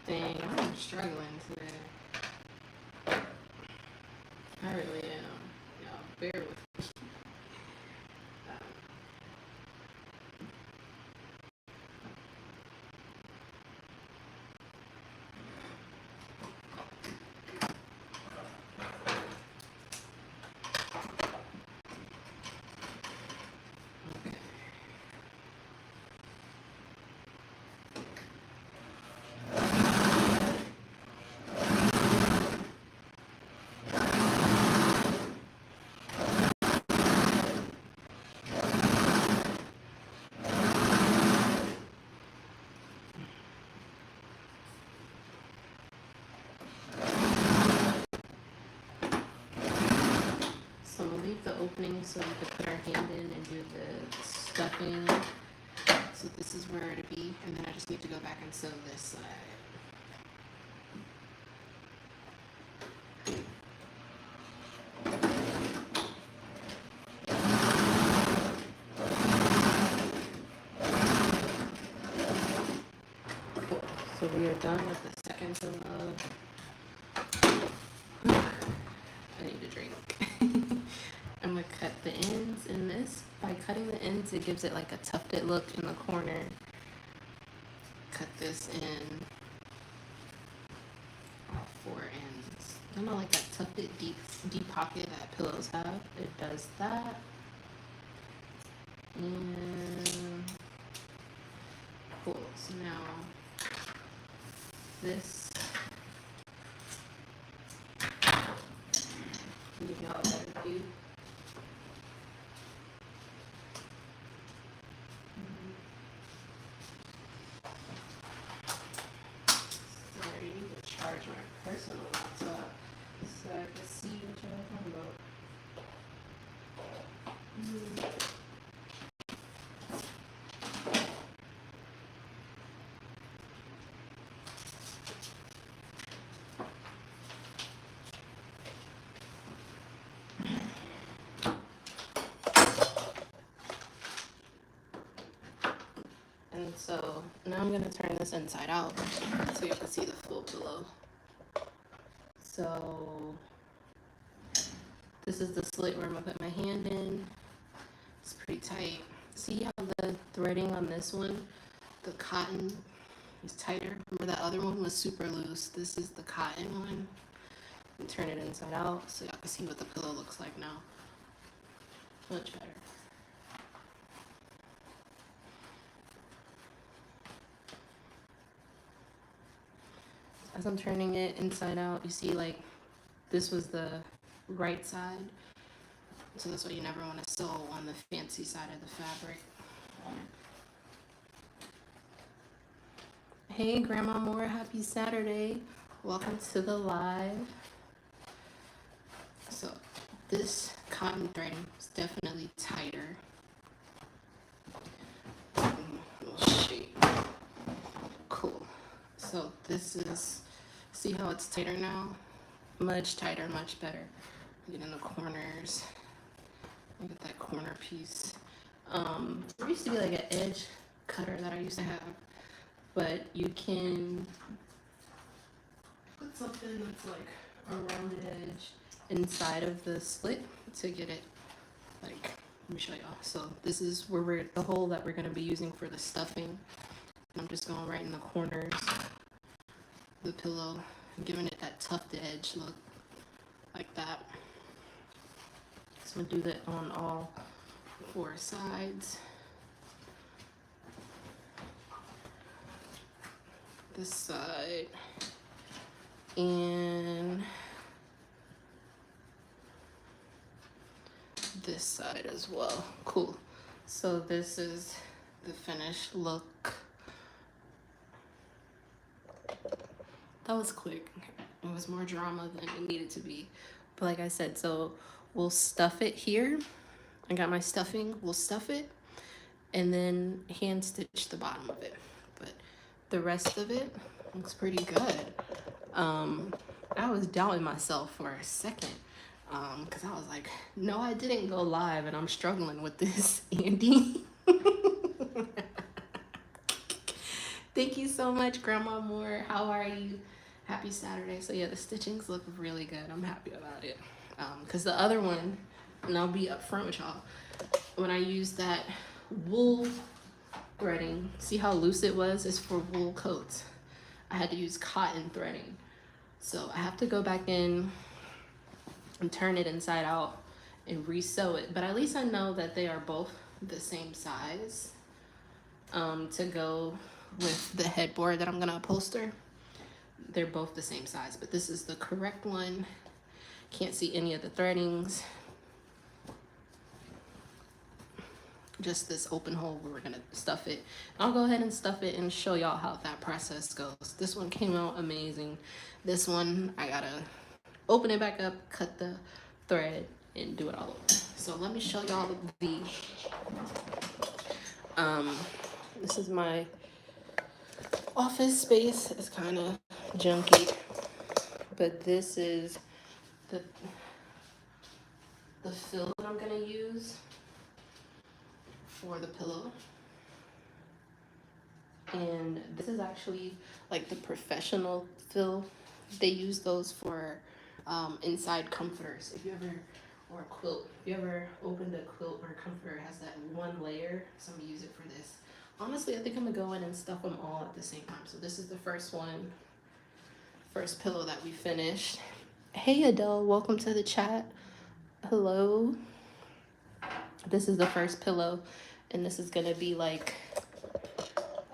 Dang, I'm struggling today. I really am. Y'all bear with me. opening so we could put our hand in and do the stuffing. So this is where it'll be, and then I just need to go back and sew this side. So we are done with the second pillow. I need a drink. I'm gonna cut the ends in this. By cutting the ends, it gives it like a tufted look in the corner. Cut this in all four ends. I know, like that tufted deep pocket that pillows have. It does that. And cool. So now this. Give y'all a better view. Sorry, I need to charge my personal laptop so I can see what y'all are talking about. And so now I'm gonna turn this inside out so you can see the full pillow. So this is the slit where I'm gonna put my hand in. It's pretty tight. See how the threading on this one, the cotton is tighter? Remember that other one was super loose. This is the cotton one. And turn it inside out so y'all can see what the pillow looks like now. Much better. As I'm turning it inside out, you see like this was the right side. So that's why you never want to sew on the fancy side of the fabric. Hey Grandma Moore, happy Saturday. Welcome to the live. So this cotton threading is definitely tighter. Cool. So this is, see how it's tighter now? Much tighter, much better. Get in the corners. Look at that corner piece. There used to be like an edge cutter that I used to have, but you can put something that's like a rounded edge inside of the slit to get it like, let me show y'all. So this is where we're, the hole that we're gonna be using for the stuffing. I'm just going right in the corners of the pillow, giving it that tufted edge look, like that. So I'm gonna do that on all four sides. This side and this side as well. Cool. So this is the finished look. That was quick. It was more drama than it needed to be. But like I said, so we'll stuff it here. I got my stuffing. We'll stuff it and then hand stitch the bottom of it. But the rest of it looks pretty good. I was doubting myself for a second because I was like, no, I didn't go live and I'm struggling with this, Andy. Thank you so much, Grandma Moore. How are you? Happy Saturday. So yeah, the stitchings look really good. I'm happy about it. Because the other one, and I'll be upfront with y'all, when I used that wool threading, see how loose it was? It's for wool coats. I had to use cotton threading. So I have to go back in and turn it inside out and re-sew it. But at least I know that they are both the same size to go with the headboard that I'm gonna upholster. They're both the same size, but this is the correct one. Can't see any of the threadings. Just this open hole where we're gonna stuff it. I'll go ahead and stuff it and show y'all how that process goes. This one came out amazing. This one, I gotta open it back up, cut the thread, and do it all over. So let me show y'all the, this is my office space. It's kind of junky, but this is the fill that I'm gonna use for the pillow. And this is actually like the professional fill. They use those for inside comforters. If you ever, or a quilt, if you ever opened a quilt or a comforter, it has that one layer, some use it for this. Honestly, I think I'm gonna go in and stuff them all at the same time. So this is the first one, first pillow that we finished. Hey Adele, welcome to the chat. Hello. This is the first pillow, and this is gonna be like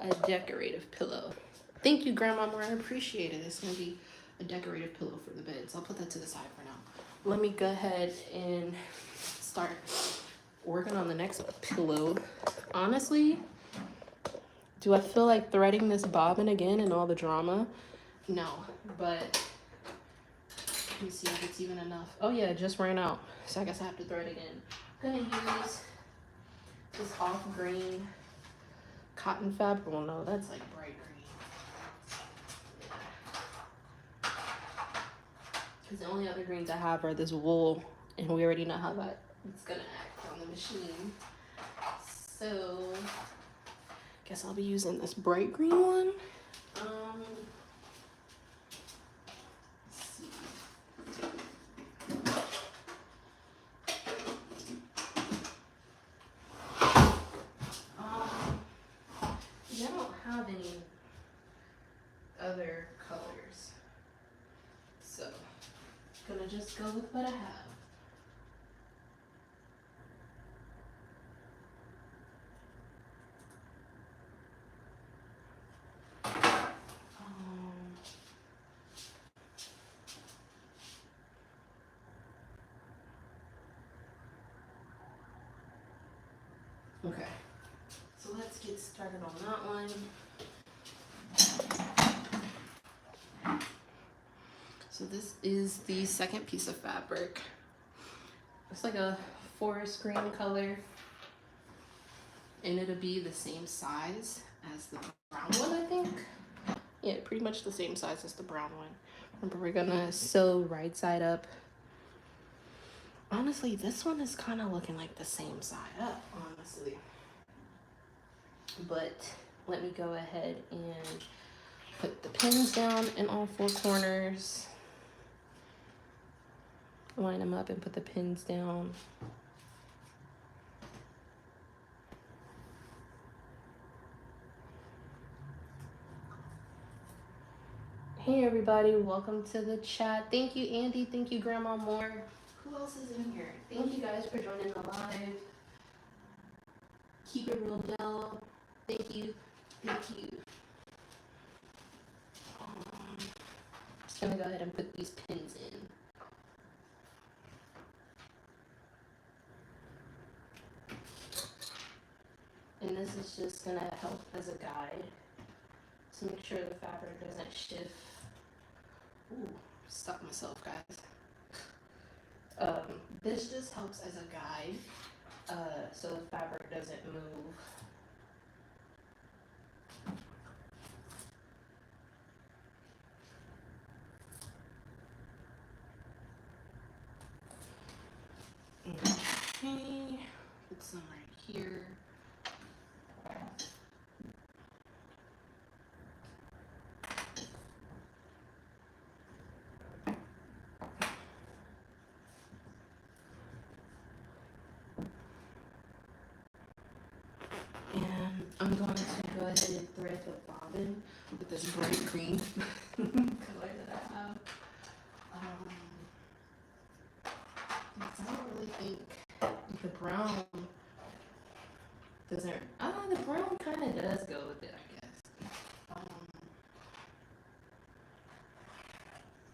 a decorative pillow. Thank you, Grandma Moore. I appreciate it. It's gonna be a decorative pillow for the bed. So I'll put that to the side for now. Let me go ahead and start working on the next pillow. Honestly, do I feel like threading this bobbin again and all the drama? No, but let me see if it's even enough. Oh yeah, it just ran out. So I guess I have to thread again. I'm gonna use this off green cotton fabric. Well, no, that's like bright green. Because the only other greens I have are this wool, and we already know how that it's gonna act on the machine. So, guess I'll be using this bright green one. Let's see. I don't have any other colors, so gonna just go with what I have. Okay, so let's get started on that one. So this is the second piece of fabric. It's like a forest green color, and it'll be the same size as the brown one, I think. Yeah, pretty much the same size as the brown one. Remember, we're gonna sew right side up. Honestly, this one is kind of looking like the same side up, honestly. But let me go ahead and put the pins down in all four corners. Line them up and put the pins down. Hey everybody, welcome to the chat. Thank you, Andy. Thank you, Grandma Moore. Who else is in here? Thank you guys for joining the live. Keep it real, Bell. Thank you. Thank you. Just gonna go ahead and put these pins in. And this is just gonna help as a guide to make sure the fabric doesn't shift. Ooh, stop myself, guys. This just helps as a guide, so the fabric doesn't move. Okay, put some right here. I'm going to go ahead and thread the bobbin with this bright green color that I have. I don't really think the brown doesn't. The brown kind of does go with it, I guess.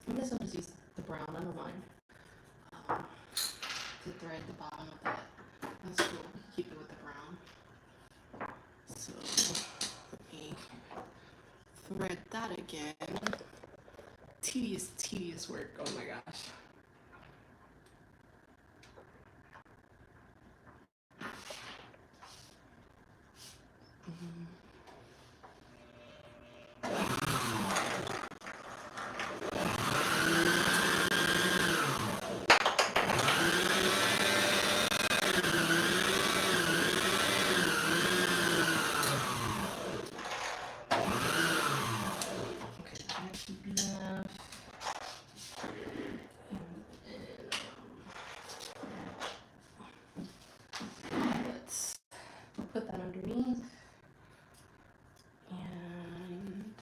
I guess I'll just use the brown. I don't mind to thread the bottom of that. That's cool. Keep it with the brown. So let me thread that again. Tedious work. Oh my gosh. Okay, that should be enough. Let's put that underneath. And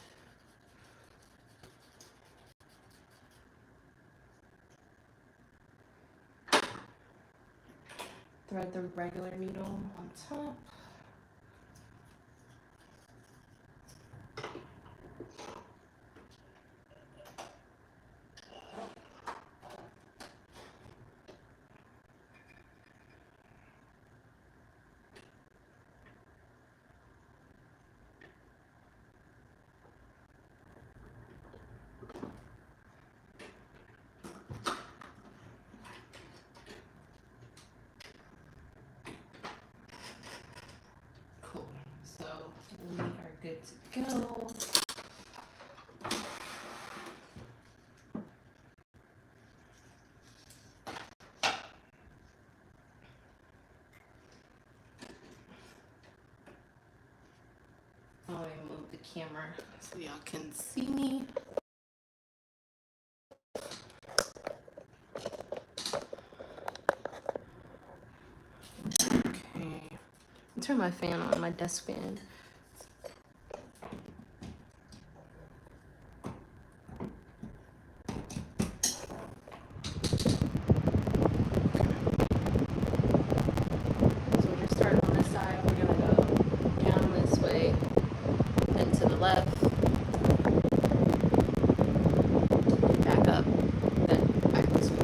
thread the regular needle on top. Cool. So we are good to go. I'm gonna move the camera so y'all can see me. Okay. Turn my fan on, my desk fan. So we're just starting on this side. We're gonna go down this way and to the left, back up, then back this way.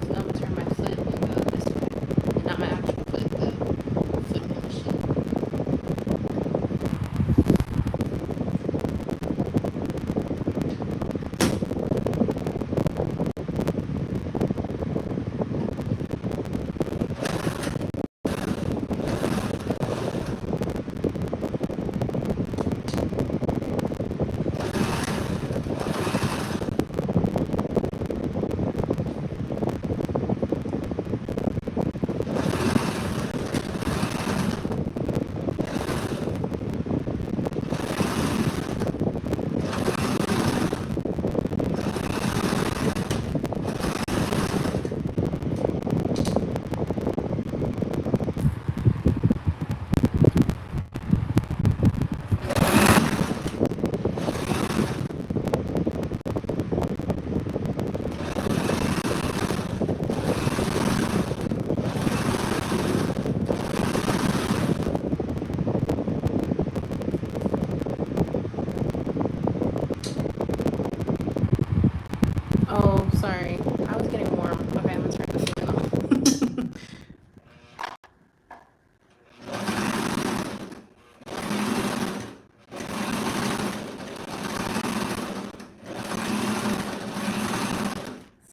I'm gonna turn my foot and go this way. Not my actual foot, the foot in the machine. Oh, sorry. I was getting warm. Okay, I'm gonna turn the fan off.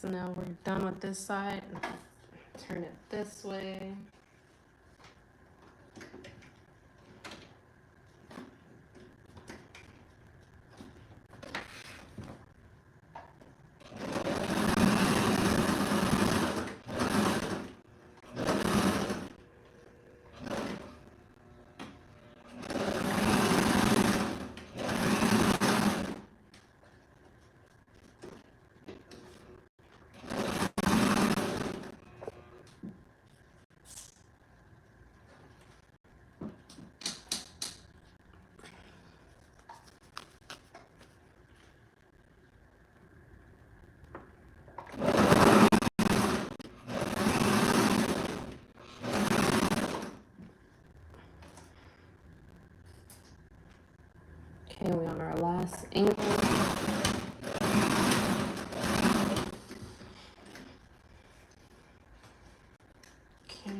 So now we're done with this side. Turn it this way. angle. Okay.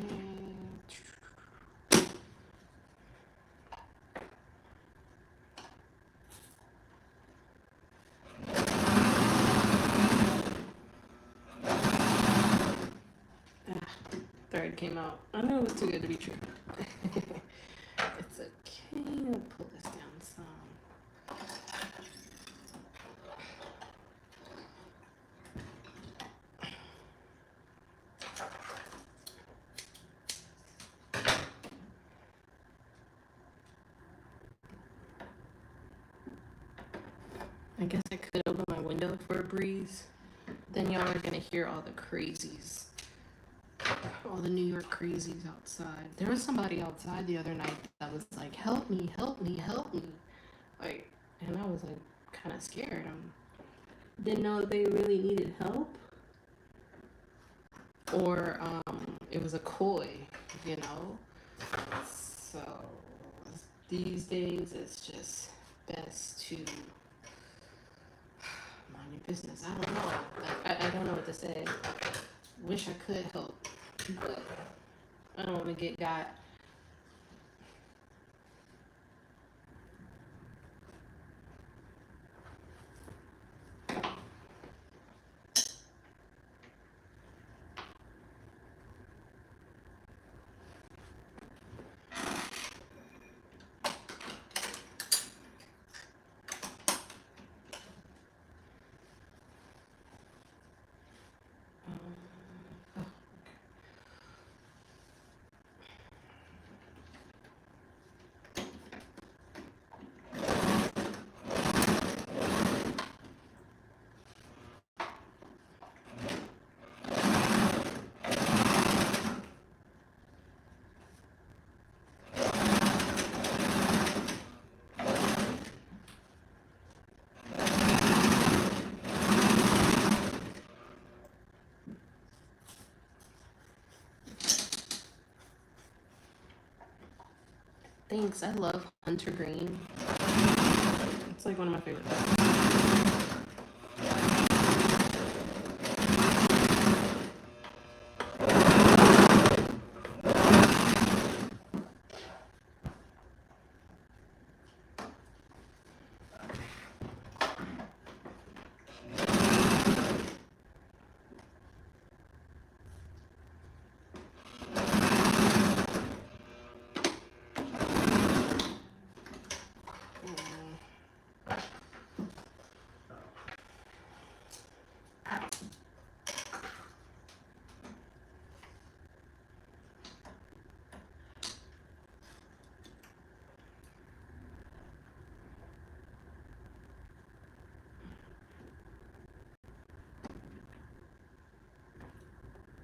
Thread came out. I knew it was too good to be true. It's okay. I'll pull this down some. I guess I could open my window for a breeze. Then y'all are gonna hear all the crazies. All the New York crazies outside. There was somebody outside the other night that was like, help me, help me, help me. Like, and I was like kind of scared. Didn't know if they really needed help. Or it was a coy, you know? So these days it's just best to mind your business. I don't know. I don't know what to say. Wish I could help, but I don't want to get got. Thanks. I love hunter green. It's like one of my favorite things.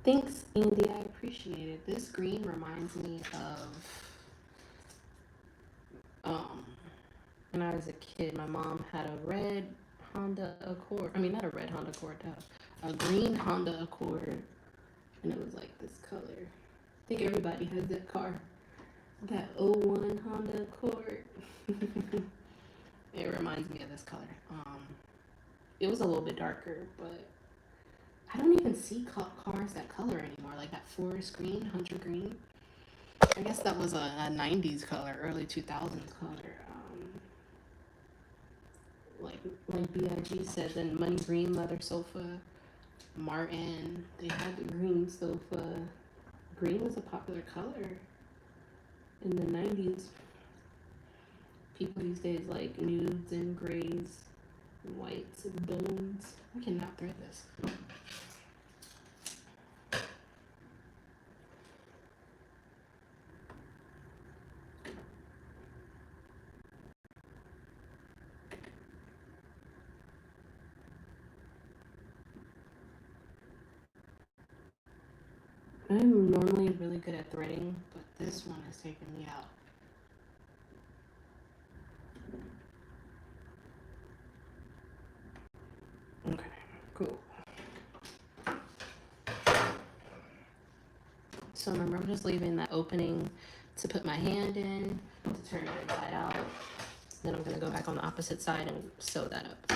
Thanks, Andy. I appreciate it. This green reminds me of when I was a kid. My mom had a red Honda Accord. I mean, not a red Honda Accord, a green Honda Accord, and it was like this color. I think everybody has that car. That '01 Honda Accord. It reminds me of this color. It was a little bit darker, but I don't even see cars that color anymore. Like that forest green, hunter green. I guess that was a 90s color, early 2000s color. Like B.I.G. said, then money green leather sofa. Martin, they had the green sofa. Green was a popular color in the 90s. People these days like nudes and grays, and whites and bones. I cannot thread this. I'm normally really good at threading, but this one has taken me out. Okay, cool. So remember, I'm just leaving that opening to put my hand in, to turn it inside out. Then I'm gonna go back on the opposite side and sew that up.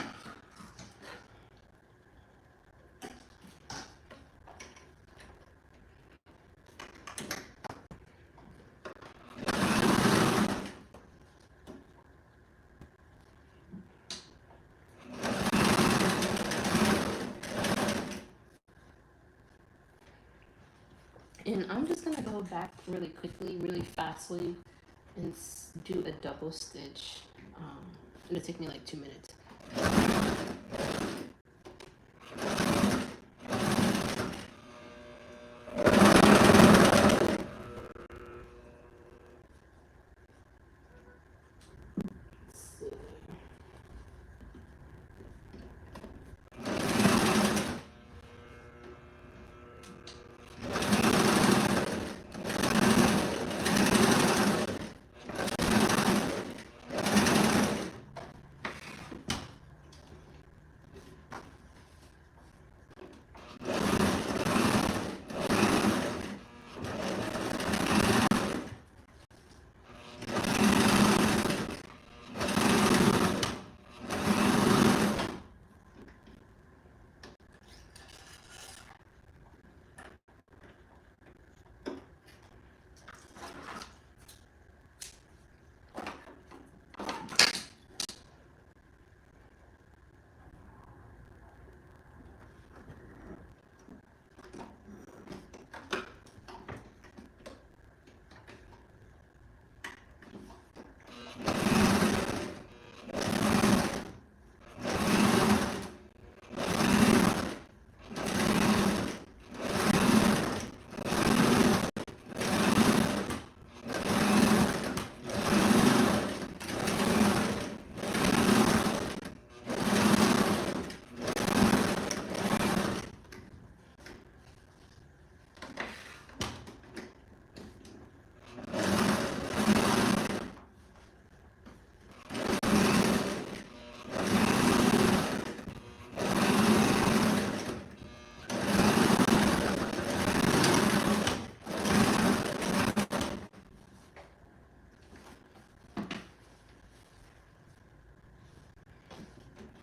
And I'm just gonna go back really quickly, really fastly, and do a double stitch. It'll take me like 2 minutes.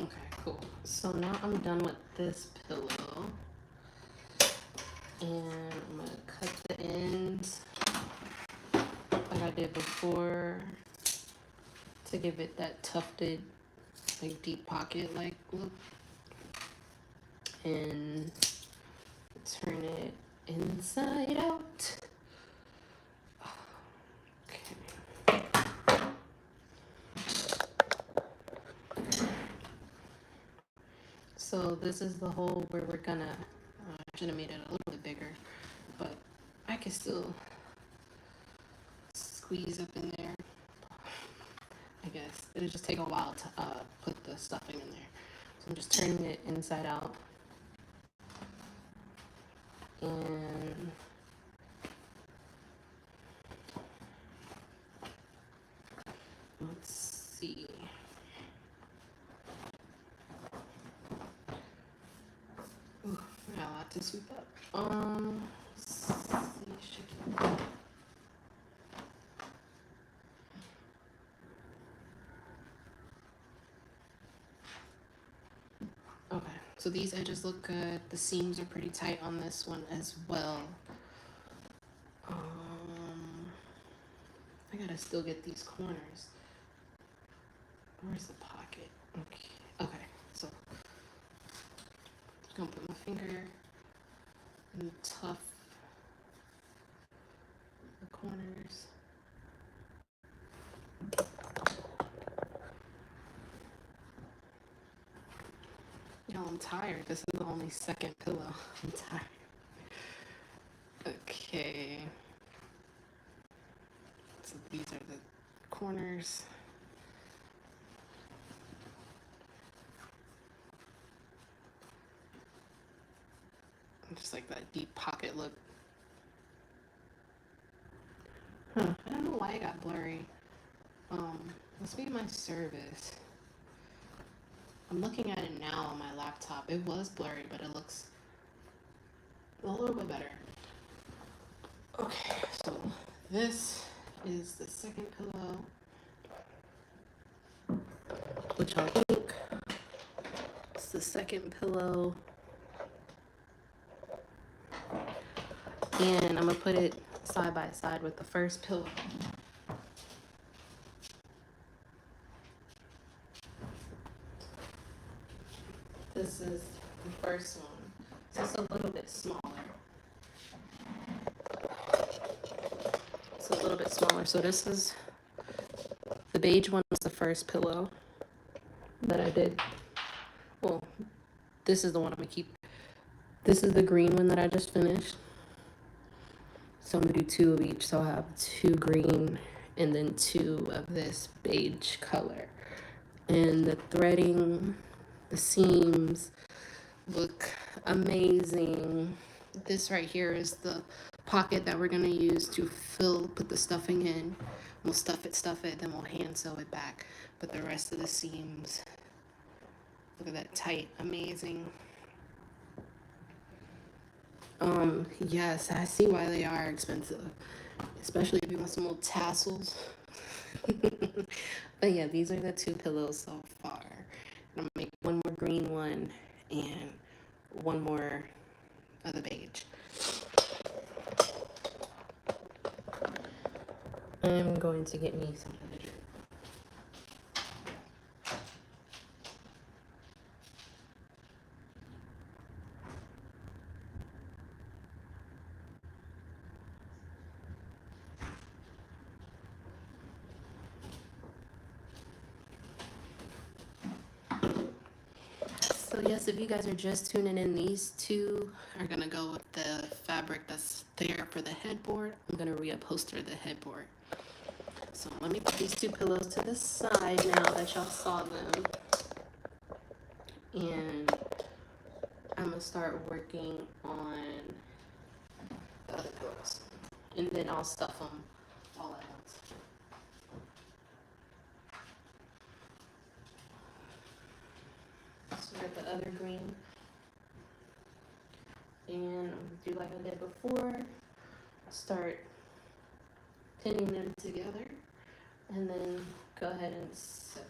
Okay, cool. So now I'm done with this pillow. And I'm gonna cut the ends like I did before to give it that tufted, like deep pocket like look. And turn it inside out. Okay. So this is the hole where we're gonna, I should have made it a little bit bigger, but I can still squeeze up in there. I guess it'll just take a while to put the stuffing in there. So I'm just turning it inside out. And let's see. Ooh, I got a lot to sweep up. Let's see. Okay, so these edges look good. The seams are pretty tight on this one as well. I gotta still get these corners. Where's the pocket? Okay, so I'm gonna put my finger and tuck the corners. Y'all, I'm tired. This is the only second pillow. I'm tired. Okay. So these are the corners. Just like that deep pocket look. I don't know why it got blurry. Must be my service. I'm looking at it now on my laptop. It was blurry, but it looks a little bit better. Okay, so this is the second pillow. what y'all think. It's the second pillow. And I'm gonna put it side by side with the first pillow. This is the first one. So it's a little bit smaller. It's a little bit smaller. So this is the beige one was the first pillow that I did. Well, this is the one I'm gonna keep. This is the green one that I just finished. So I'm gonna do 2 of each. So I'll have 2 green and then 2 of this beige color. And the threading, the seams look amazing. This right here is the pocket that we're gonna use to put the stuffing in. We'll stuff it, then we'll hand sew it back. But the rest of the seams, look at that tight, amazing. Yes, I see why they are expensive, especially if you want some little tassels. But yeah, these are the 2 pillows so far. I'm gonna make one more green one and one more of the beige. I'm going to get me some of it. So yes, if you guys are just tuning in, these 2 are gonna go with the fabric that's there for the headboard. I'm gonna reupholster the headboard. So let me put these 2 pillows to the side now that y'all saw them. And I'm gonna start working on the other pillows. And then I'll stuff them all at once. So we got the other green. And do like I did before. Start pinning them together. And then go ahead and sew.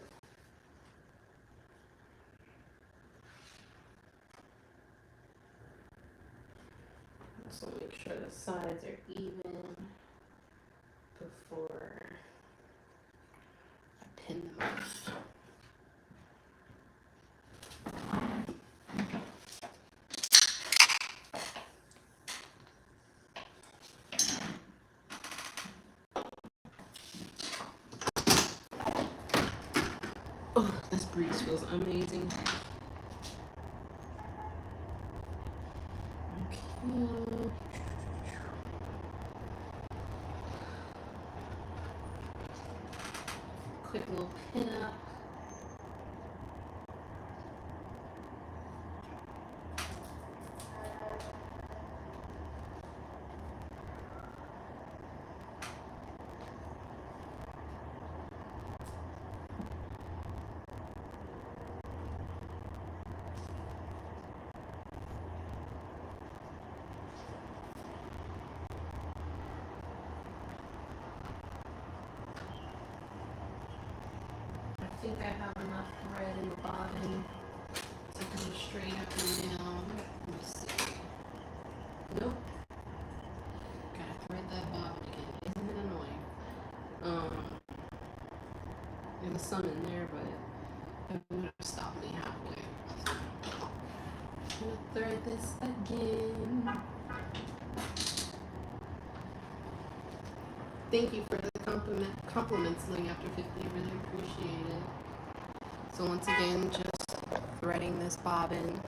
So make sure the sides are even before I pin them up. Oh, this breeze feels amazing. Okay. Quick little pin up. I think I have enough thread in the bobbin to go straight up and down. Let me see. Nope. Gotta thread that bobbin again. Isn't it annoying? There was some in there, but it would have stopped me halfway. I'm gonna thread this again. Thank you for the compliments, Ling, after 50. Really appreciate it. So once again, just threading this bobbin.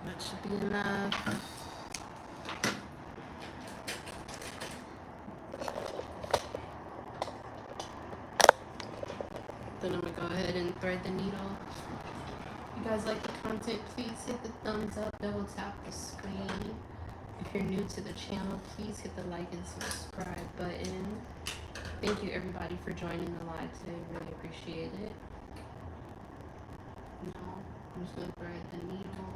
That should be enough. Then I'm gonna go ahead and thread the needle. If you guys like the content, please hit the thumbs up, double tap the screen. If you're new to the channel, please hit the like and subscribe button. Thank you everybody for joining the live today. Really appreciate it. Now, I'm just gonna thread the needle.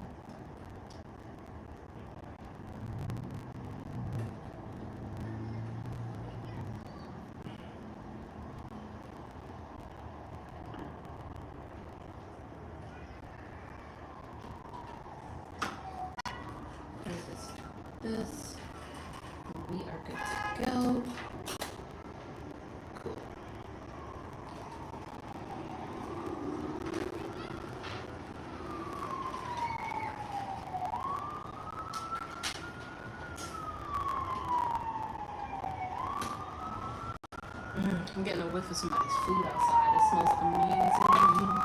And just this. We are good to go. Cool. I'm getting a whiff of somebody's food outside. It smells amazing.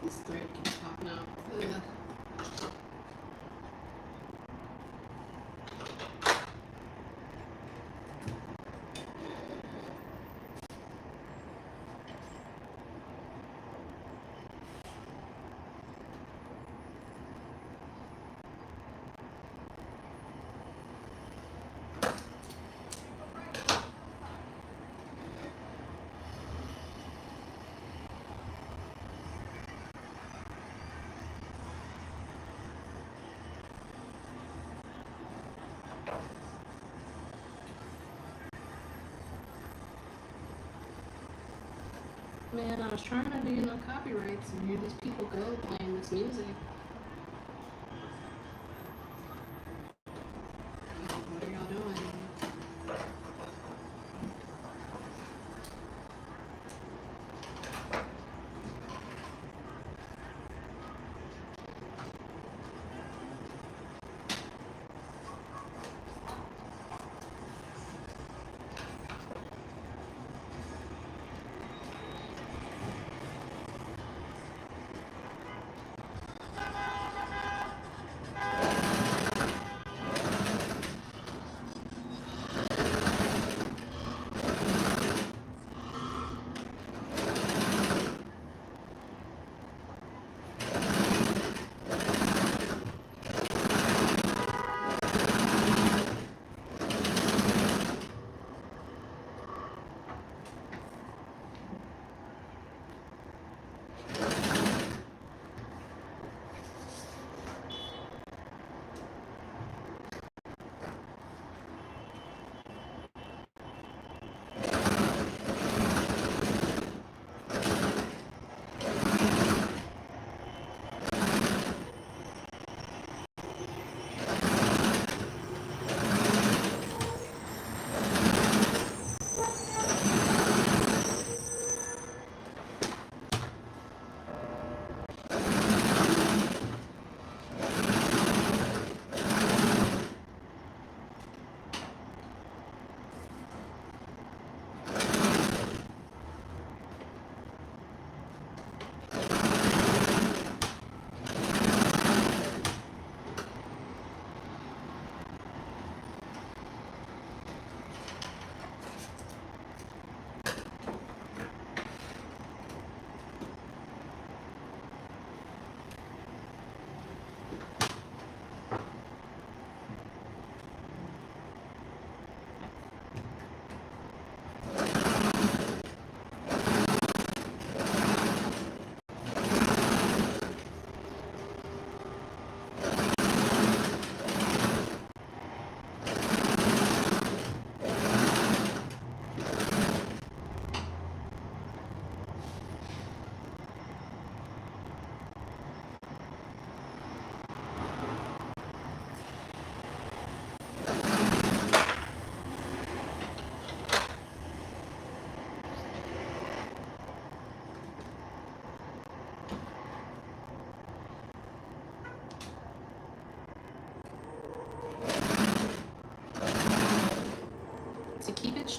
This thread keeps popping out. Ugh. Man, I was trying not to get no copyrights, and here these people go playing this music. What are y'all doing?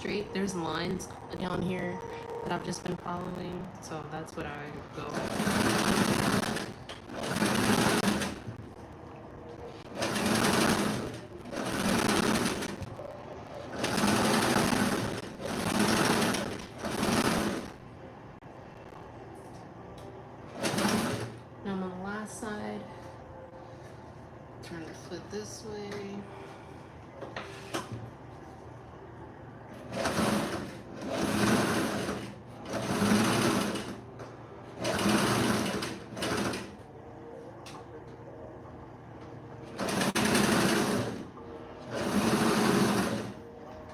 straight. There's lines down here that I've just been following, so that's what I go with. Now I'm on the last side. Turn the foot this way.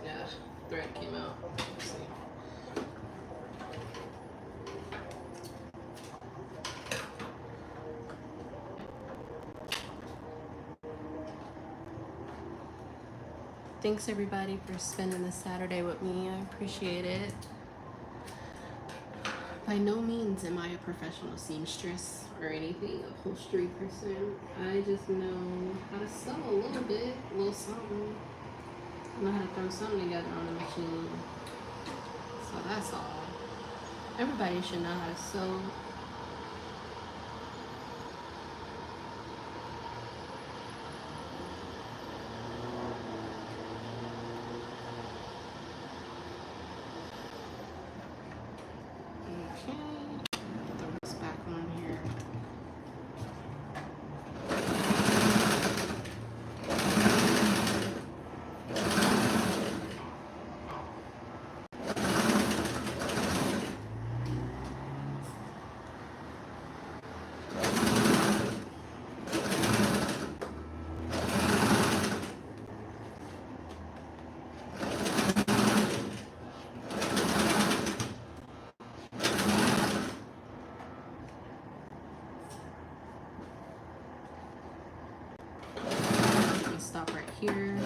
Yeah, thread came out. Let's see. Thanks everybody for spending this Saturday with me. I appreciate it. By no means am I a professional seamstress or anything, upholstery person. I just know how to sew a little bit, a little something. I know how to throw something together on the machine. So that's all. Everybody should know how to sew. Okay, throw this back on here. Stop right here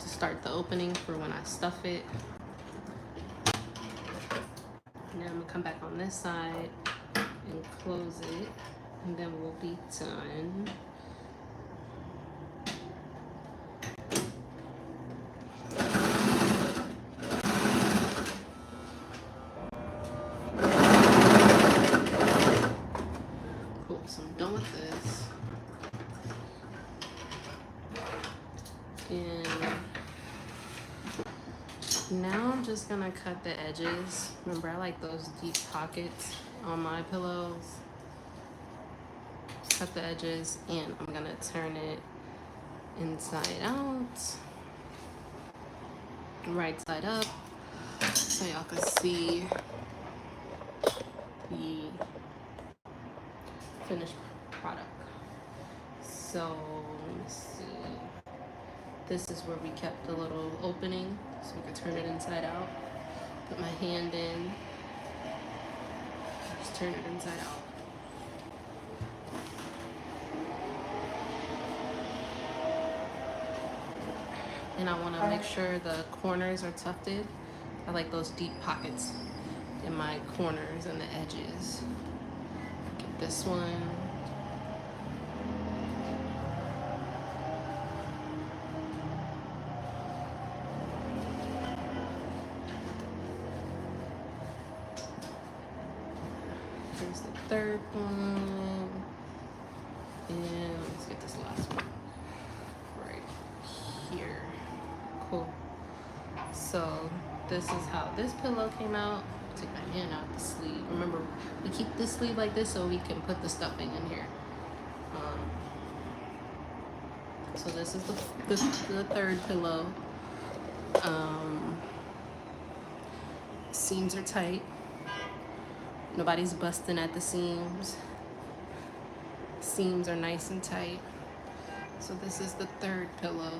to start the opening for when I stuff it. Now I'm gonna come back on this side and close it, and then we'll be done. Cool, so I'm done with this. And now I'm just gonna cut the edges. Remember, I like those deep pockets on my pillows. Cut the edges, and I'm gonna turn it inside out, right side up, so y'all can see the finished product. So let me see. This is where we kept the little opening, so we could turn it inside out. Put my hand in, just turn it inside out. And I want to make sure the corners are tufted. I like those deep pockets in my corners and the edges. Get this one. Here's the third one. And let's get this last one right here. Cool. So this is how this pillow came out. Take my hand out the sleeve. Remember, we keep this sleeve like this so we can put the stuffing in here. So this is the third pillow. Seams are tight. Nobody's busting at the seams. Seams are nice and tight. So this is the third pillow.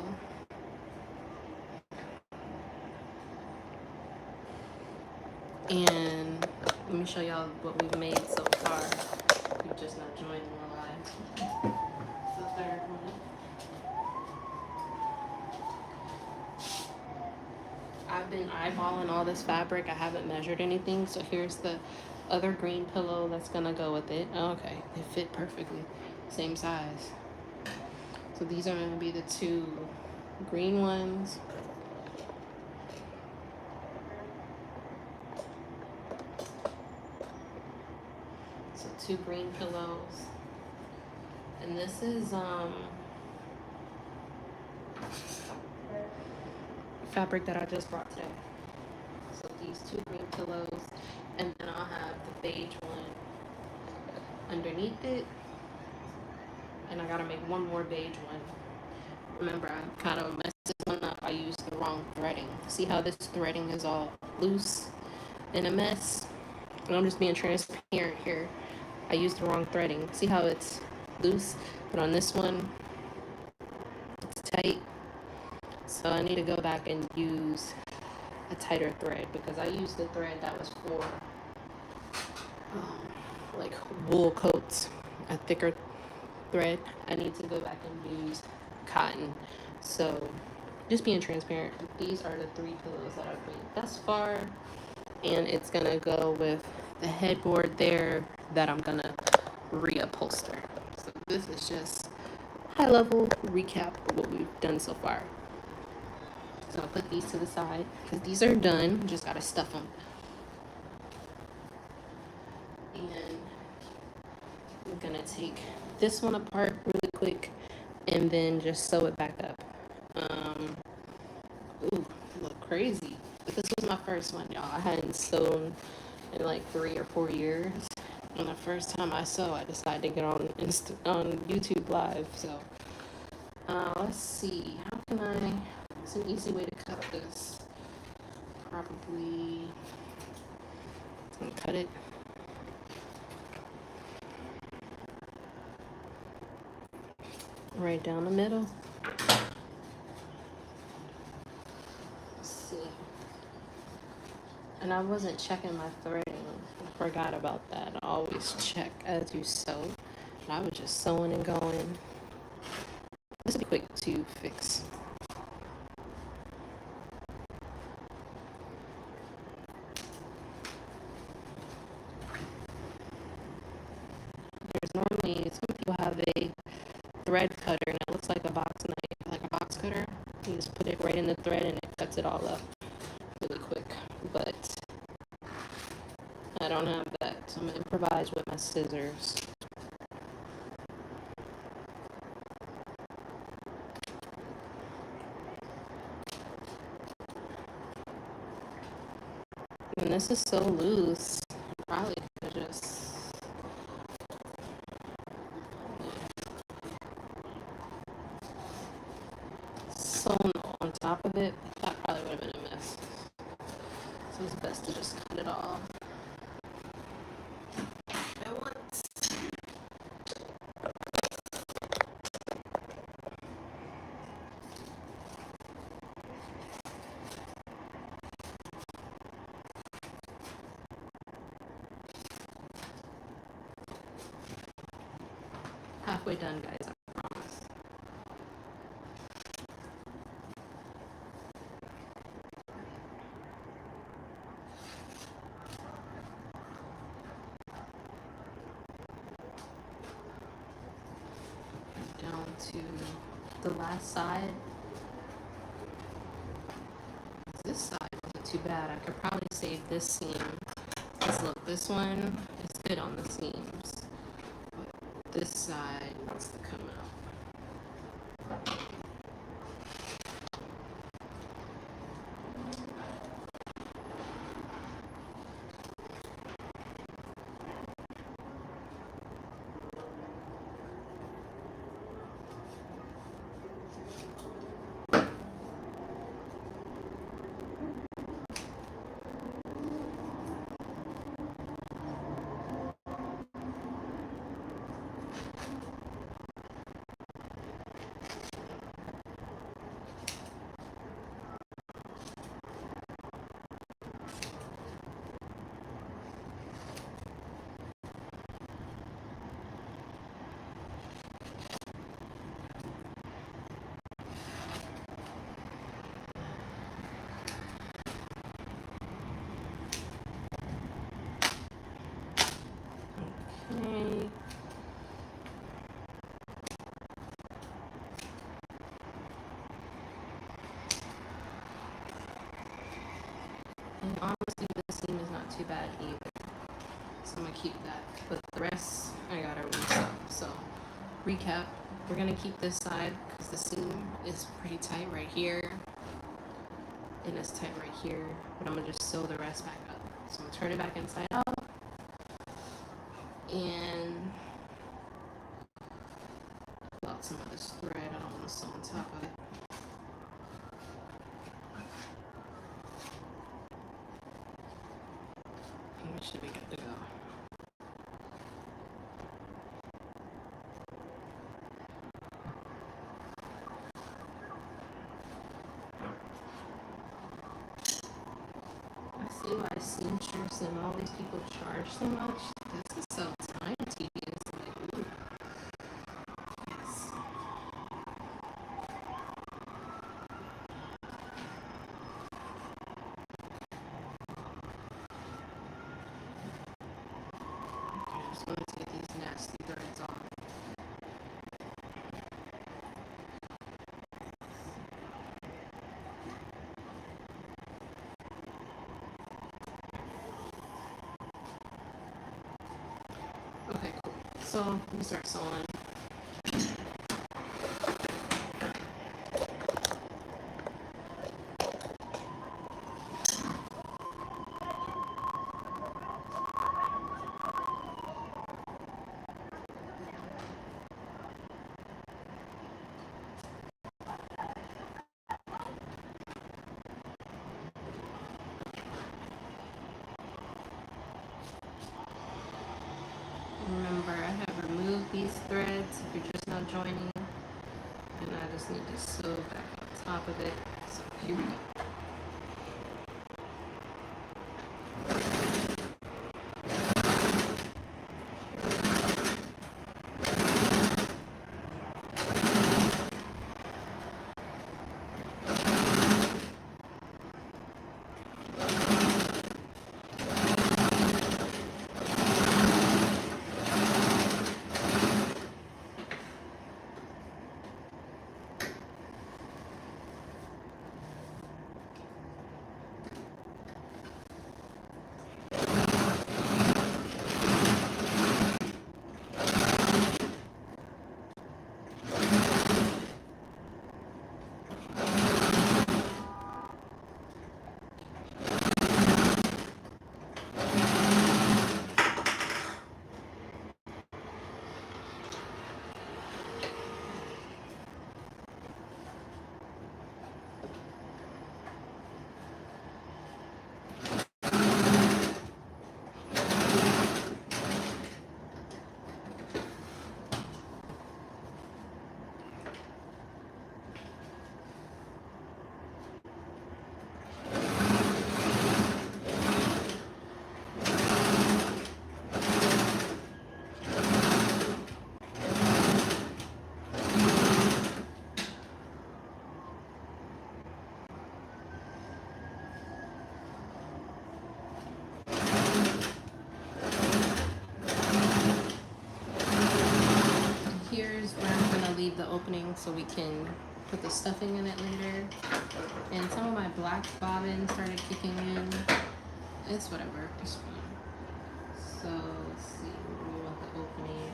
And let me show y'all what we've made so far. You've just not joined more live. The third one. I've been eyeballing all this fabric. I haven't measured anything. So here's the other green pillow that's gonna go with it. Oh, okay, they fit perfectly. Same size. So these are gonna be the two green ones. 2 green pillows. And this is fabric that I just brought today. So these 2 green pillows, and then I'll have the beige one underneath it. And I gotta make one more beige one. Remember, I kind of messed this one up. I used the wrong threading. See how this threading is all loose and a mess? And I'm just being transparent here. I used the wrong threading. See how it's loose? But on this one, it's tight. So I need to go back and use a tighter thread because I used the thread that was for like wool coats, a thicker thread. I need to go back and use cotton. So just being transparent, these are the 3 pillows that I've made thus far, and it's gonna go with the headboard there that I'm gonna reupholster. So this is just high level recap of what we've done so far. So I'll put these to the side because these are done. Just gotta stuff them. And I'm gonna take this one apart really quick and then just sew it back up. Ooh, look crazy. But this was my first one, y'all. I hadn't sewn in like 3 or 4 years. And the first time I sew, I decided to get on YouTube Live. So let's see. How can I? It's an easy way to cut this. Probably. I'm gonna cut it. Right down the middle. Let's see. And I wasn't checking my threading. I forgot about that. I always check as you sew. And I was just sewing and going. This will be quick to fix. There's normally, some people have a thread cutter and it looks like a box knife, like a box cutter. You just put it right in the thread and it cuts it all up really quick. But I don't have that, so I'm gonna improvise with my scissors. And this is so loose. I probably could just sewn on top of it. That probably would have been a mess. So it's best to just cut it off at once. Halfway done, guys, I promise. Down to the last side. This side wasn't too bad. I could probably save this seam. Because look, this one is good on the seams. But this side needs to come out. Okay. And honestly, this seam is not too bad either. So I'm gonna keep that. But the rest recap, we're gonna keep this side because the seam is pretty tight right here and it's tight right here, but I'm gonna just sew the rest back up. So I'm gonna turn it back inside out and pull out some of this thread. I don't want to sew on top of it. And we should be good to go. I see why seamstress and all these people charge so much. This is so time tedious. Like, ooh. Yes. Okay, I just wanted to get these nasty threads off. Okay, cool. So let me start sewing. Remember, I have removed these threads if you're just now joining, and I just need to sew back on top of it. So here we go. Here's where I'm gonna leave the opening so we can put the stuffing in it later. And some of my black bobbin started kicking in. It's whatever, it's fine. So let's see where we want the opening.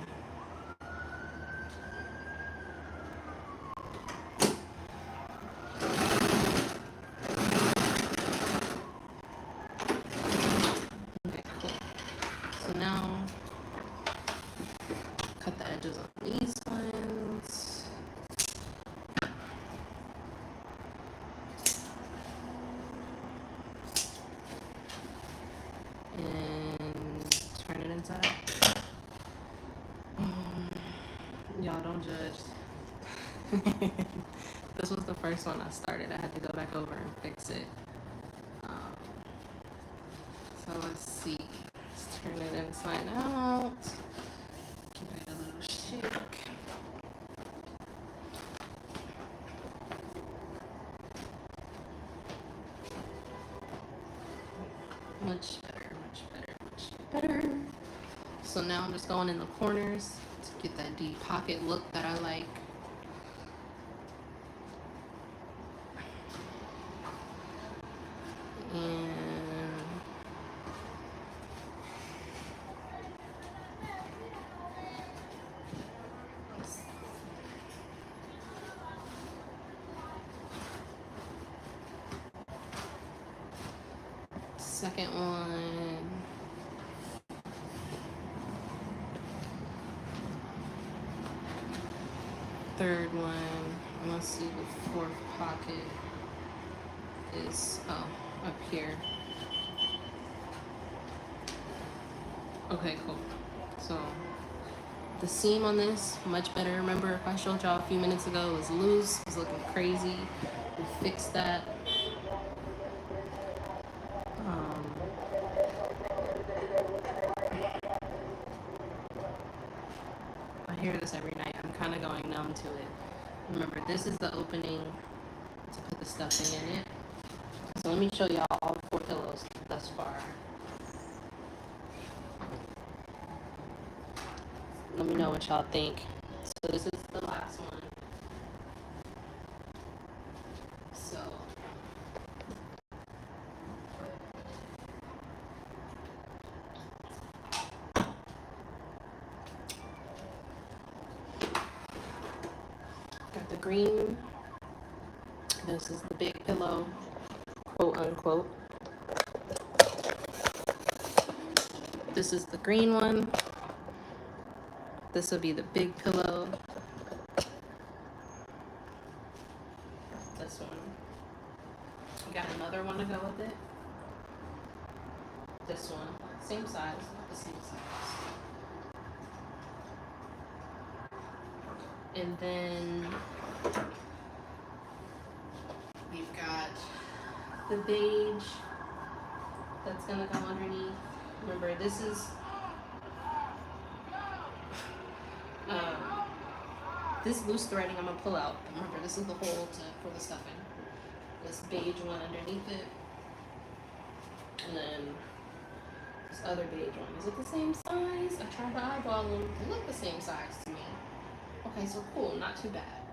Okay, cool. So now cut the edges on these ones. And turn it inside. Y'all don't judge. This was the first one I started. I had to go back over and fix it. So let's see. Let's turn it inside out. Give it a little shake. Much better, much better, much better. So now I'm just going in the corners to get that deep pocket look that I like. And let's second one. Third one. And let's see, the fourth pocket is up here. Okay, cool. So the seam on this much better. Remember, if I showed y'all a few minutes ago, it was loose, it was looking crazy. We fixed that. I hear this every night. I'm kind of going numb to it. Remember, this is the opening to put the stuffing in it. So let me show y'all all 4 pillows thus far. Let me know what y'all think. So this is the last one. So got the green. This is the big pillow, quote unquote. This is the green one. This will be the big pillow. This one. You got another one to go with it. This one. Same size, not the same size. And then we've got the beige that's gonna go underneath. Remember, this is this loose threading I'm gonna pull out. Remember, this is the hole for the stuffing. This beige one underneath it, and then this other beige one. Is it the same size? I tried to eyeball them. They look the same size to me. Okay, so cool, not too bad.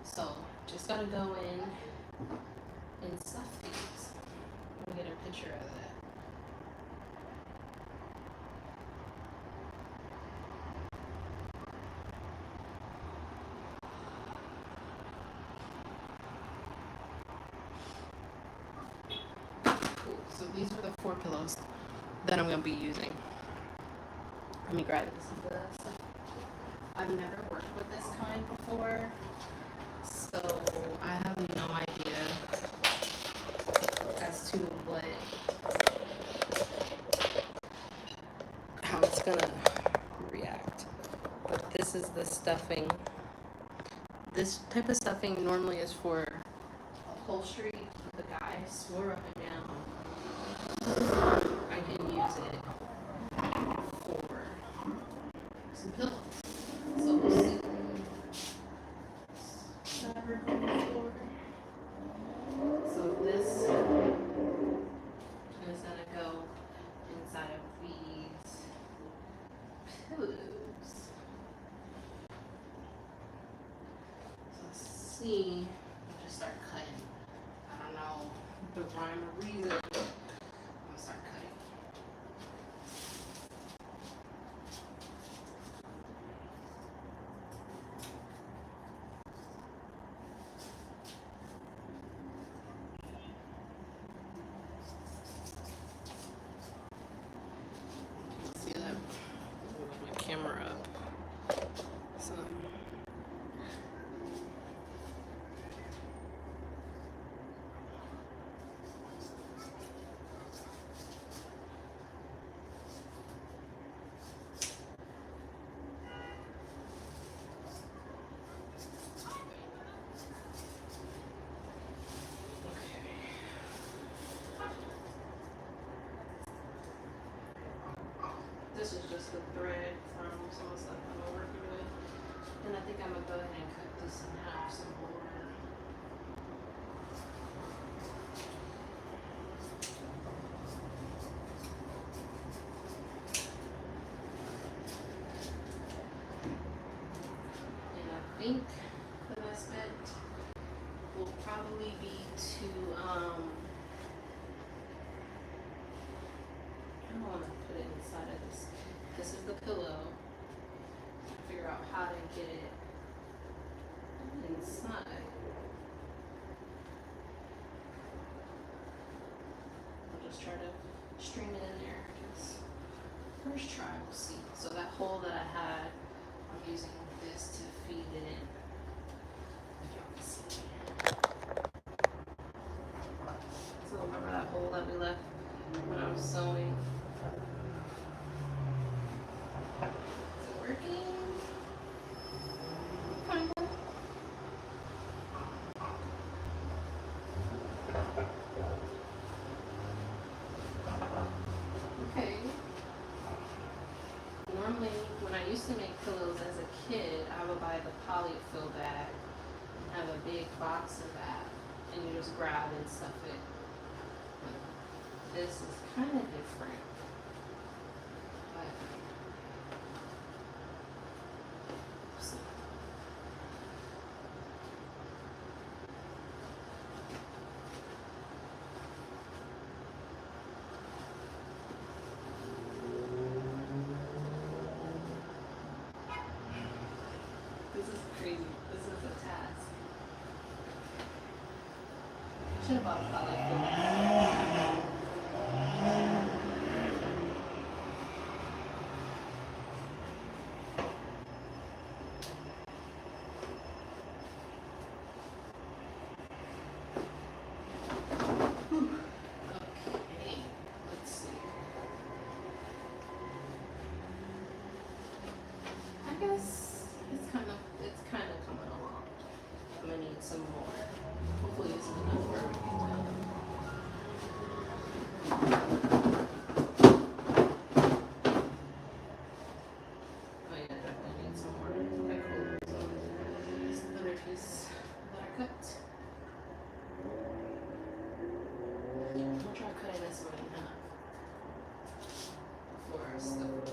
So just gotta go in and stuff these. Let me get a picture of that. So these are the 4 pillows that I'm going to be using. Let me grab this. I've never worked with this kind before, so I have no idea as to how it's going to react. But this is the stuffing. This type of stuffing normally is for upholstery. The guy swore up and down I can use it for some pillows. So we'll see. Fabric on the floor. So this is gonna go inside of these pillows. So let's see. I'll just start cutting. I don't know the rhyme or reason. I'm gonna start cutting. See that? Move my camera up. So. This is just the thread from some of the stuff I'm working with. And I think I'm gonna go ahead and cut this in half some more. And I think the best bet will probably be to I don't want to put it inside of this. This is the pillow. Figure out how to get it inside. I'll just try to first try, we'll see. So that hole that I had, I'm using this to feed it in. If y'all can see. So remember that hole that we left when I was sewing? Is it working? Kind of. Okay. Normally, when I used to make pillows as a kid, I would buy the polyfill bag and have a big box of that, and you just grab and stuff it. This is kind of different, but we'll see. This is crazy. This is a task. Should have bought a polyfill bag. Okay, let's see. I guess it's kind of coming along. I'm gonna need some more. Hopefully it's enough for everything. Oh yeah, definitely need some more. Okay, cool. So this is the other piece that I cut. I'm gonna try cutting this one in half before I stuff it.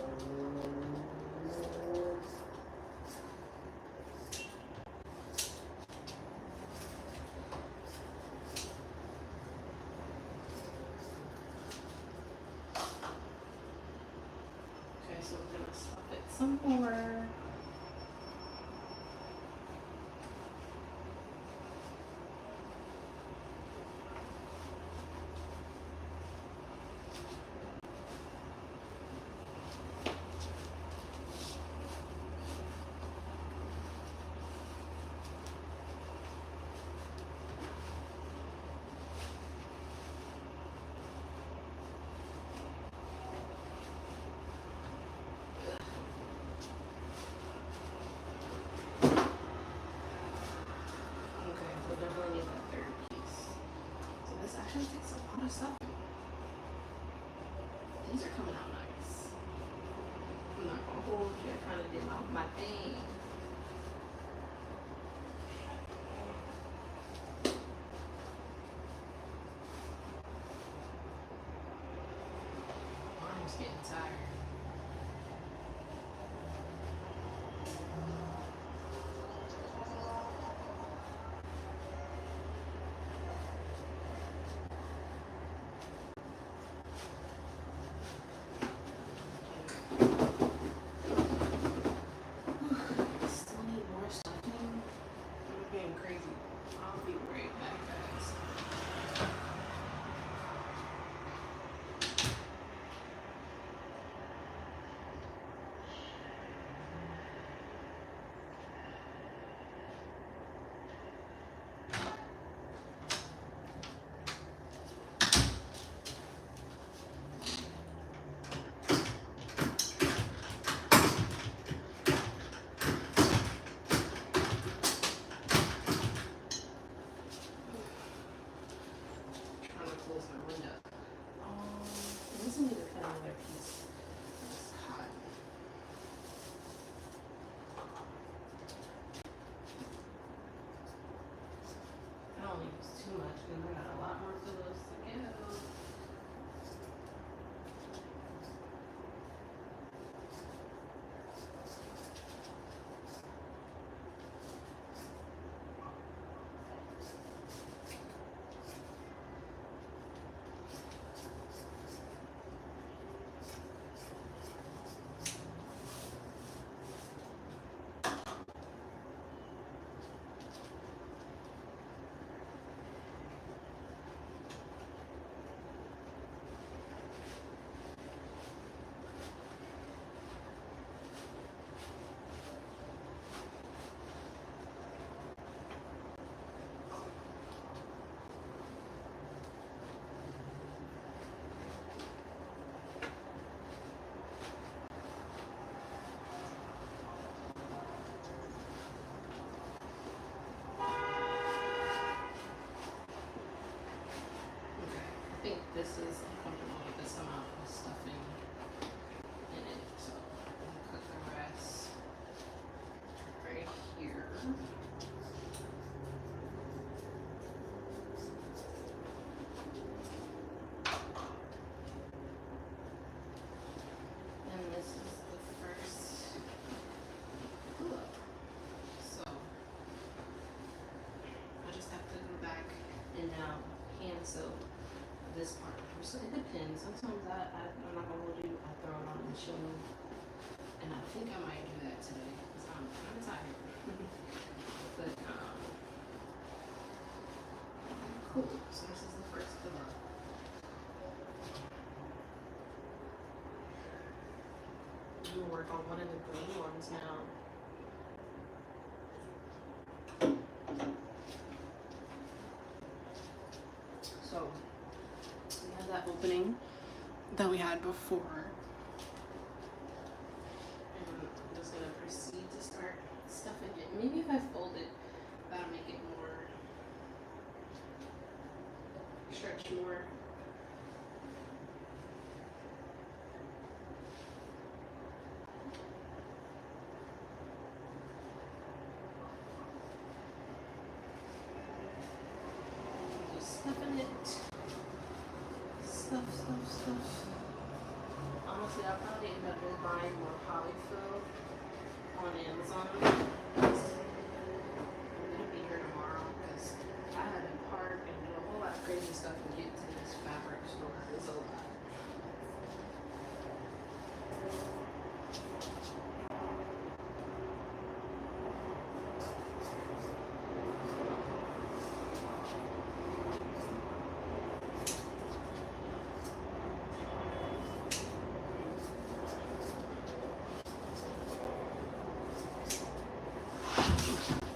Okay, so we're gonna stuff it some more. Okay, we'll definitely need that third piece. So this actually takes a lot of stuff. These are coming out nice. I'm not gonna hold you. I kind of did my thing. Arm's getting tired. Still need more stuffing. I'm getting crazy. I'll be right back, guys. Trying to close my window. I also need to cut another piece. It's hot. I don't use too much because I got a lot more pillows to go. this is comfortable with this amount of stuffing in it. So I'm gonna cook the rest right here. And this is the first pull-up. So I just have to go back and now hand sew this part. So it depends. Sometimes I'm not gonna hold you. I throw it on the machine, and I think I might do that today because I'm kind of tired. But cool. So this is the first pull-up. I'm gonna work on one of the green ones now. So we have that opening that we had before. And I'm just gonna proceed to start stuffing it. Maybe if I fold it, that'll make it more stretch more. Just stuffing it. Stuff. Honestly, I'll probably end up just buying more polyfill on Amazon. I'm gonna be here tomorrow because I had to park and do a whole lot of crazy stuff to get to this fabric store. It's a lot.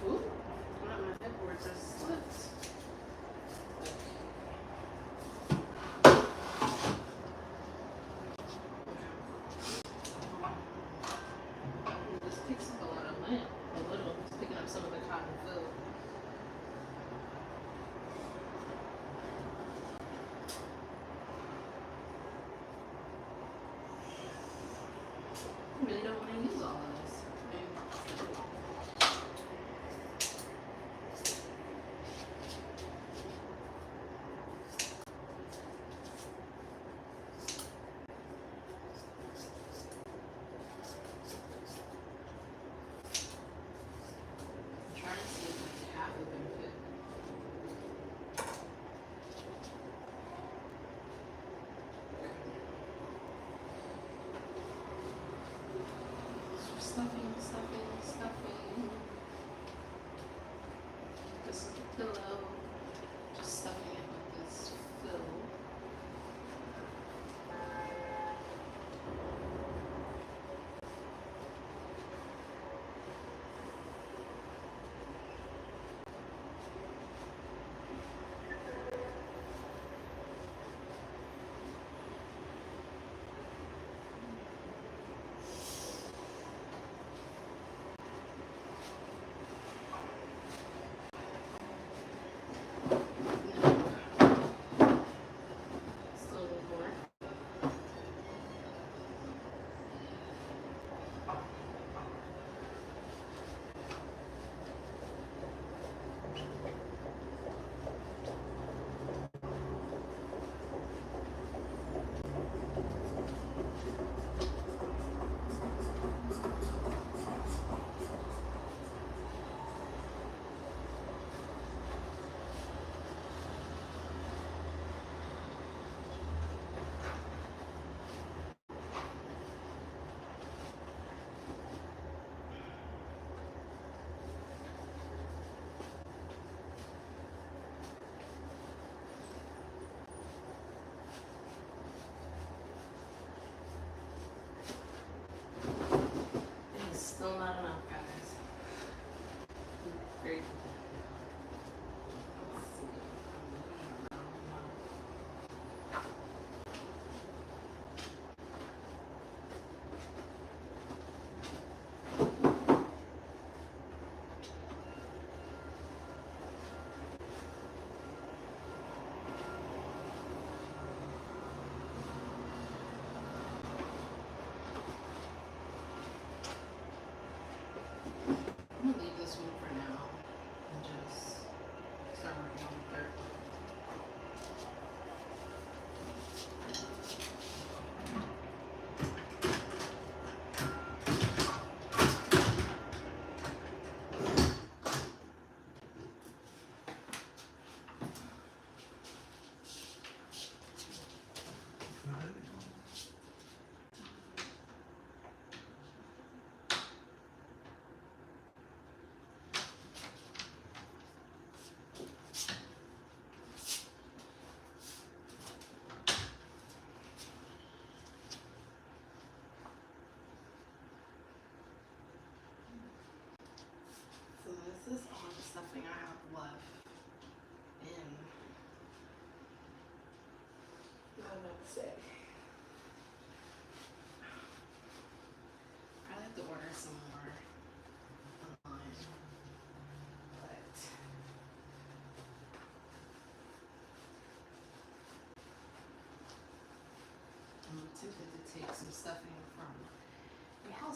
Ooh, one of my headboards has slipped. This picks up a lot of lint. A little. It's picking up some of the cotton fill. I really don't want to use all of this. I'm trying to see if like half of them fit.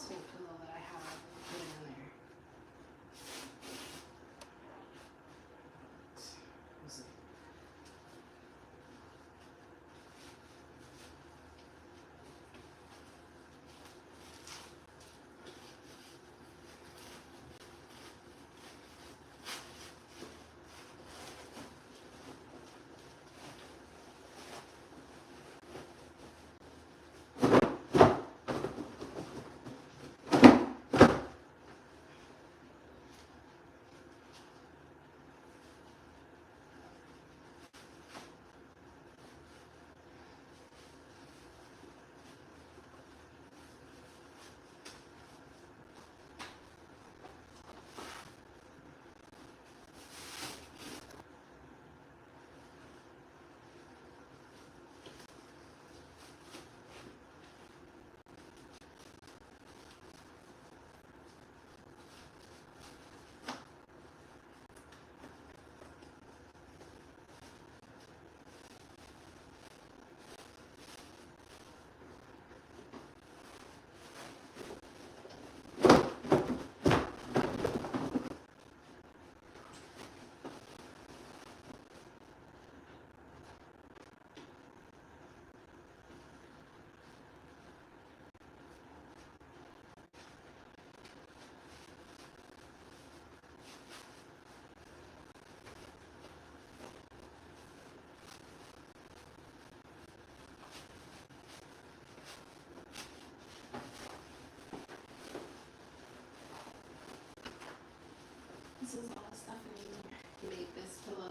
swing pillow that I have and put it in there. Let's see. This is all the stuff I need to make this pillow.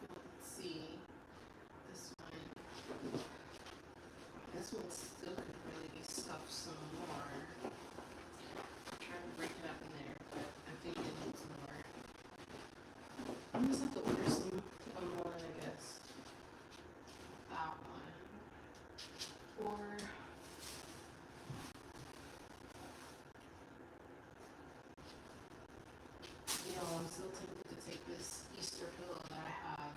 Let's see. This one. This one still could really be stuffed some more. I'm trying to break it up in there, but I think it needs more. I'm just have to order some more, I guess. That one. Or I'm still tempted to take this Easter pillow that I have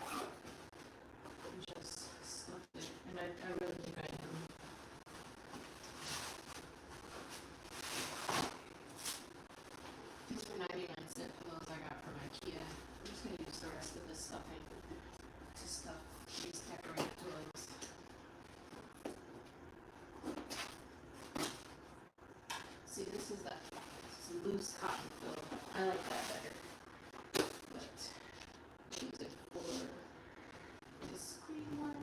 and just stuff it. And I really think I am. These are 99-cent pillows I got from IKEA. I'm just going to use the rest of this stuffing to stuff these decorated pillows. See, this is a loose cotton pillow. I like that better. But choose it for this green one.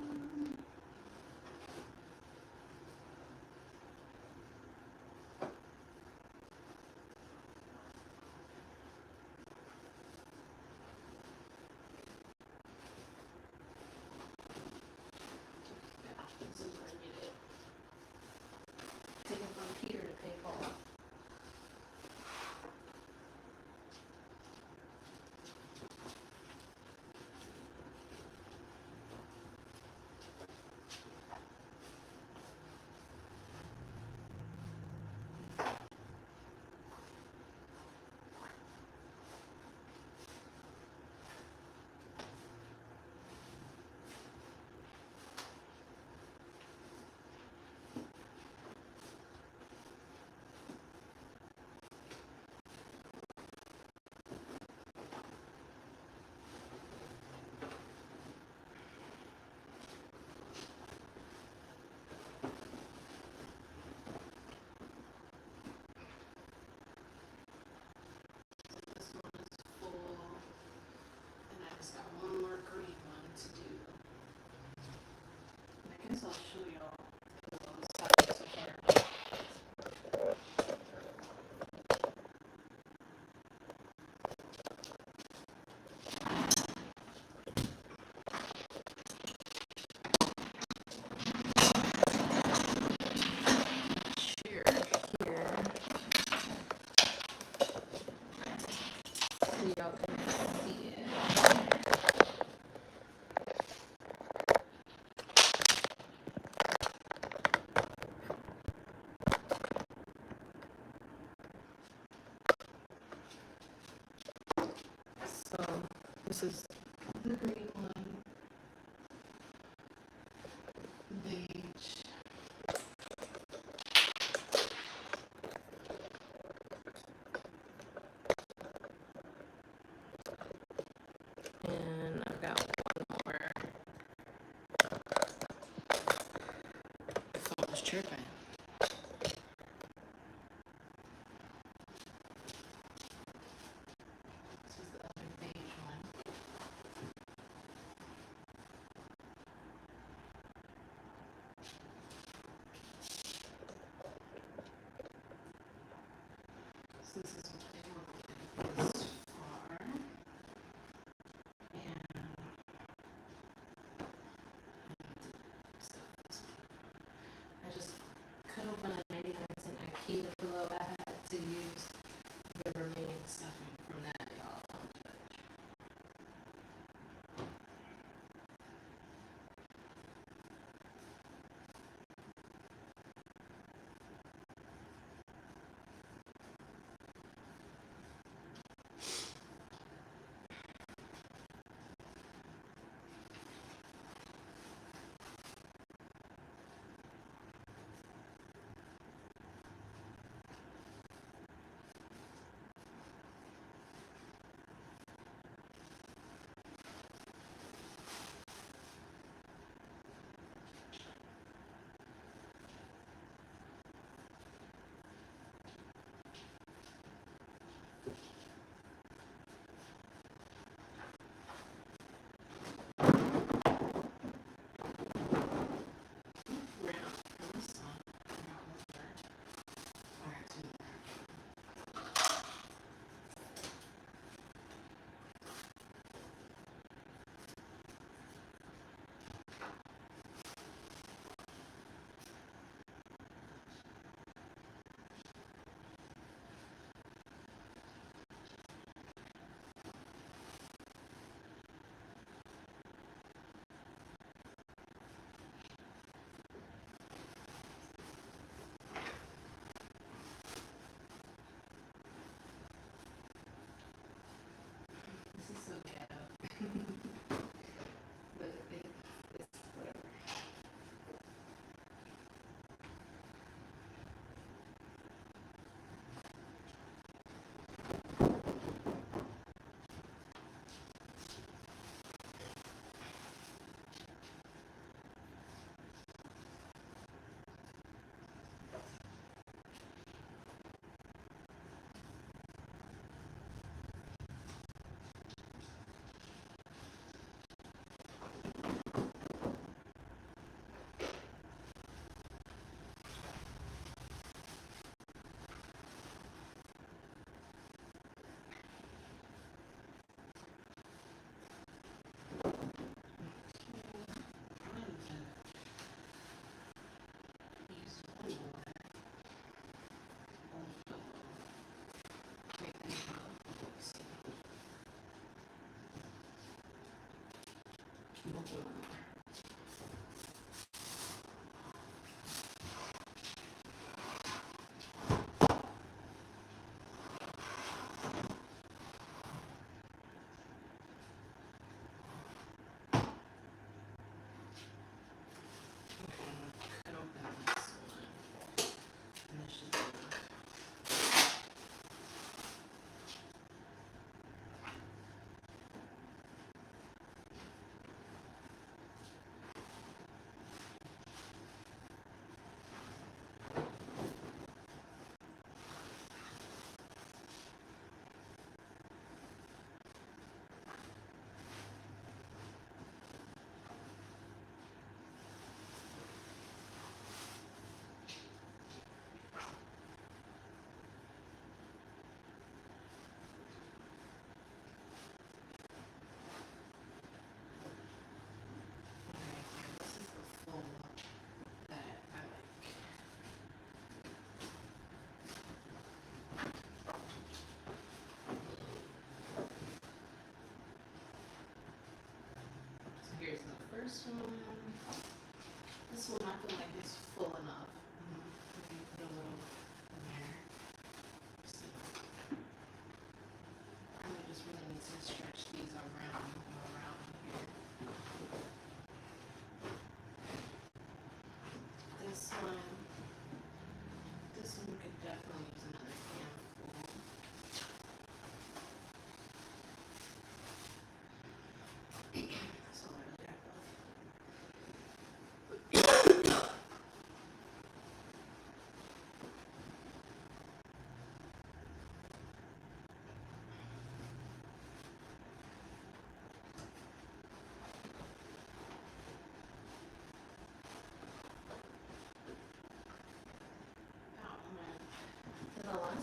Yeah, this is where I get it. Take it from Peter to pay Paul. This one is full, and I just got one more green one to do. And I guess I'll show y'all the pillows so far. Share here so y'all can see it. So this is the green one. tripping. This is the other beige one. So this is what they look like this far. And I just cut open a 99-cent IKEA pillow. I had to use the remaining stuffing from that, y'all. Don't judge. Round from this one. Not over. Alright, two more. This is so ghetto. But it's whatever. Cut open this one. And this should be enough.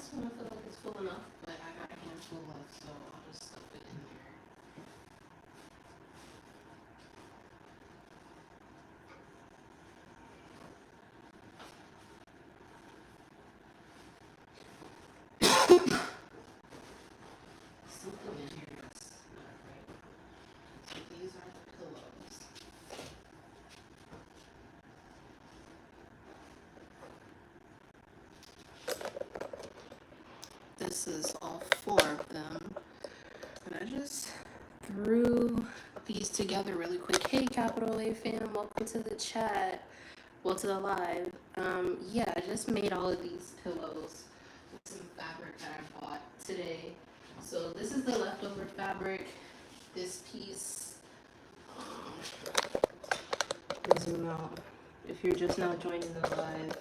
this one I feel like it's full enough, but I got a handful left, so I'll just stuff it in there. Something in here that's not right. So these are the pillows. This is all 4 of them. And I just threw these together really quick. Hey, Capital A fam, welcome to the chat. Well, to the live. Yeah, I just made all of these pillows with some fabric that I bought today. So this is the leftover fabric. This piece, zoom out. If you're just now joining the live,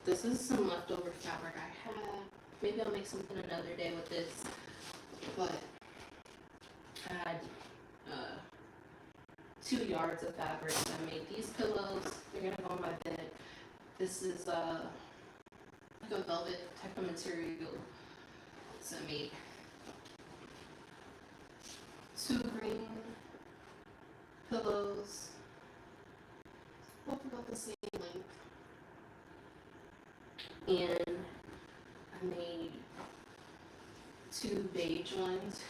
this is some leftover fabric I had. Maybe I'll make something another day with this, but I had 2 yards of fabric. I made these pillows. They're gonna go on my bed. This is like a velvet type of material. So I made 2 green pillows, both about the same length, and I made 2 beige ones,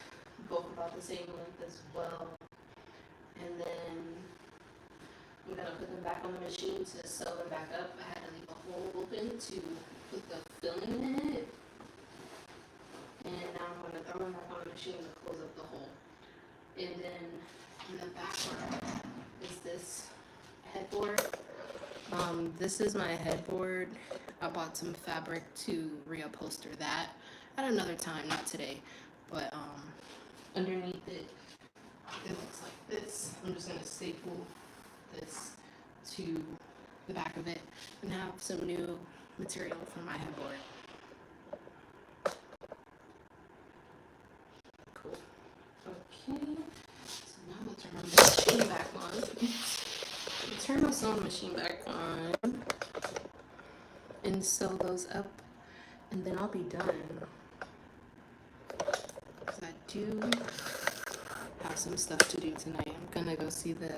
both about the same length as well. And then I'm gonna put them back on the machine to sew them back up. I had to leave a hole open to put the filling in it. And now I'm gonna throw them back on the machine to close up the hole. And then in the background is this headboard. This is my headboard. I bought some fabric to reupholster that at another time, not today. But underneath it, it looks like this. I'm just gonna staple this to the back of it and have some new material for my headboard. Cool. Okay. So now I'm gonna turn my machine back on. Turn my sewing machine back on and sew those up, and then I'll be done. Because I do have some stuff to do tonight. I'm gonna go see the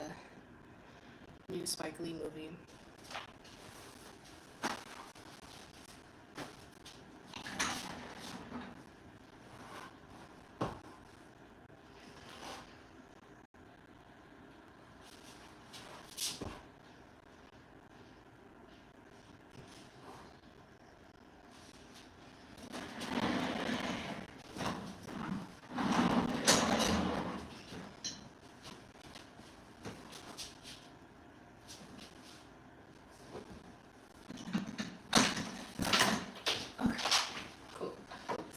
new Spike Lee movie.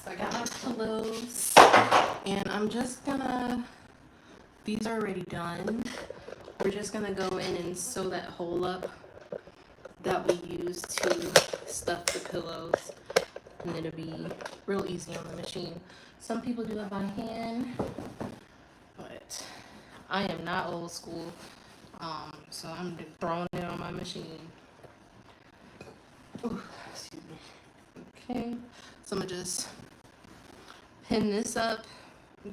I got my pillows, and I'm just gonna, these are already done. We're just gonna go in and sew that hole up that we use to stuff the pillows, and it'll be real easy on the machine. Some people do it by hand, but I am not old school, so I'm throwing it on my machine. Ooh, excuse me. Okay, so I'm gonna just pin this up,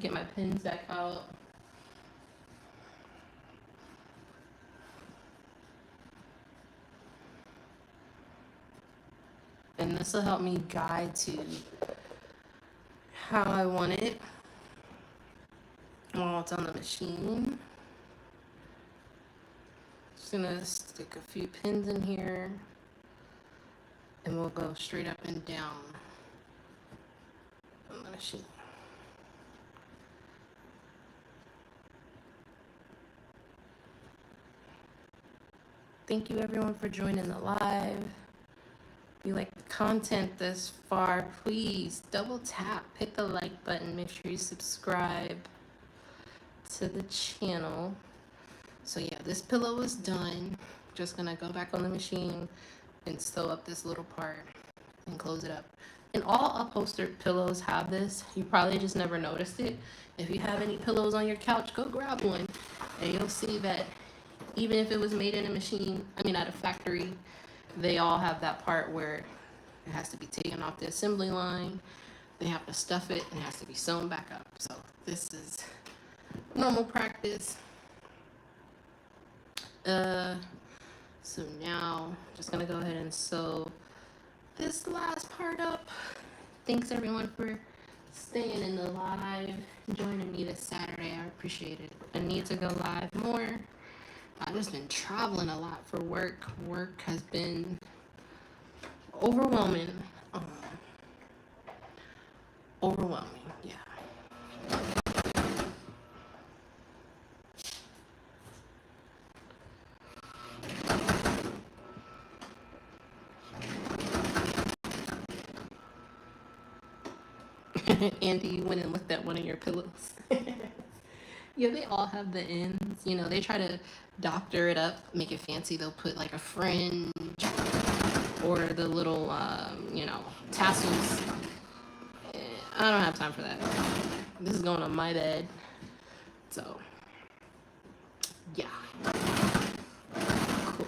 get my pins back out. And this will help me guide to how I want it while it's on the machine. Just gonna stick a few pins in here, and we'll go straight up and down on the machine. Thank you everyone for joining the live. If you like the content this far, please double tap, hit the like button, make sure you subscribe to the channel. So yeah, this pillow is done. Just gonna go back on the machine and sew up this little part and close it up. And all upholstered pillows have this. You probably just never noticed it. If you have any pillows on your couch, go grab one, and you'll see that even if it was made in a machine, I mean at a factory, they all have that part where It has to be taken off the assembly line. They have to stuff it and it has to be sewn back up. So this is normal practice. So now just gonna go ahead and sew this last part up. Thanks everyone for staying in the live, joining me this Saturday. I appreciate it. I need to go live more. I've just been traveling a lot for work. Work has been overwhelming. Overwhelming, yeah. Andy, you went and looked at one of your pillows. Yeah, they all have the ends. You know, they try to doctor it up, make it fancy. They'll put like a fringe or the little, you know, tassels. I don't have time for that. This is going on my bed. So, yeah. Cool.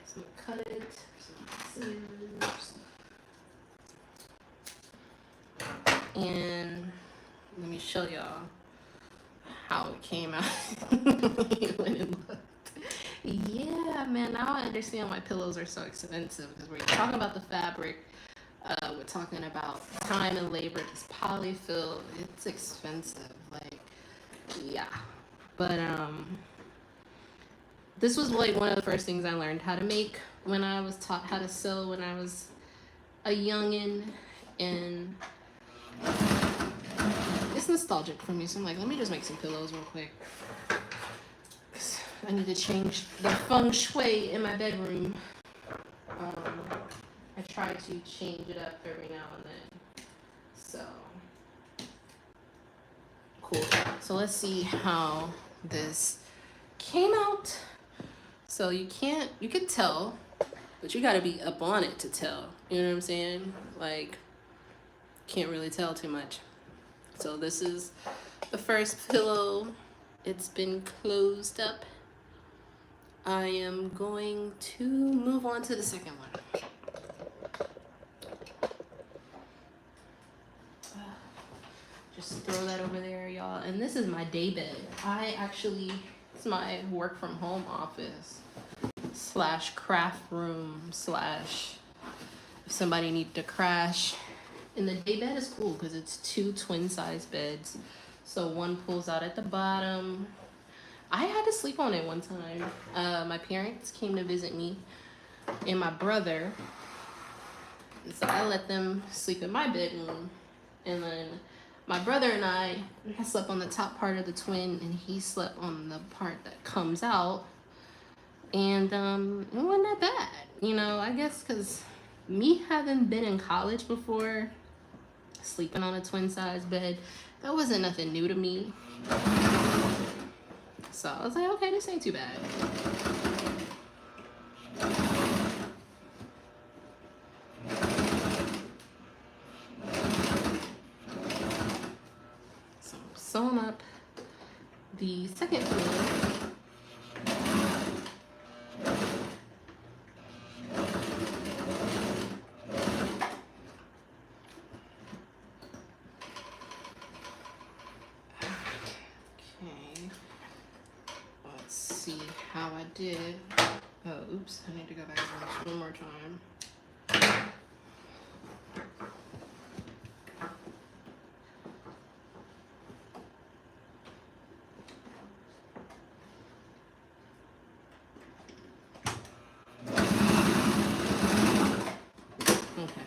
So cut it. Scissors. And let me show y'all how it came out. When it looked. Yeah, man, now I understand why pillows are so expensive, because we're talking about the fabric, we're talking about time and labor. This polyfill, it's expensive, like, yeah. But this was like one of the first things I learned how to make when I was taught how to sew when I was a youngin', and it's nostalgic for me, so I'm like, let me just make some pillows real quick. I need to change the feng shui in my bedroom. I try to change it up every now and then. So, cool. So let's see how this came out. So you can tell, but you gotta be up on it to tell. You know what I'm saying? Like, can't really tell too much. So this is the first pillow. It's been closed up. I am going to move on to the second one. Just throw that over there, y'all. And this is my day bed. It's my work from home office / craft room / if somebody needed to crash. And the day bed is cool because it's 2 twin size beds. So one pulls out at the bottom. I had to sleep on it one time. My parents came to visit me and my brother. And so I let them sleep in my bedroom. And then my brother and I slept on the top part of the twin, and he slept on the part that comes out. And it wasn't that bad. You know, I guess because me having been in college before, sleeping on a twin size bed, that wasn't nothing new to me. So I was like, okay, this ain't too bad. So I'm sewing up the second pillow. How I did. Oh, oops, I need to go back over this one more time. Okay,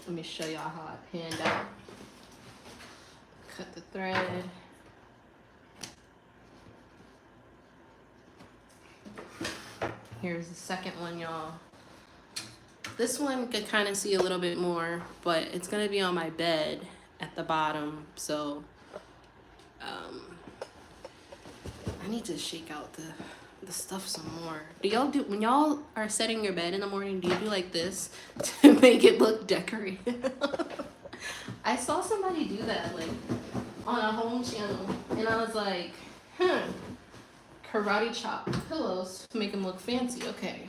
let me show y'all how I panned out. Cut the thread. Here's the second one, y'all. This one could kind of see a little bit more, but it's gonna be on my bed at the bottom, so I need to shake out the stuff some more. Do y'all do, when y'all are setting your bed in the morning, do you do like this to make it look decorated? I saw somebody do that like on a home channel, and I was like, karate chop pillows to make them look fancy. Okay.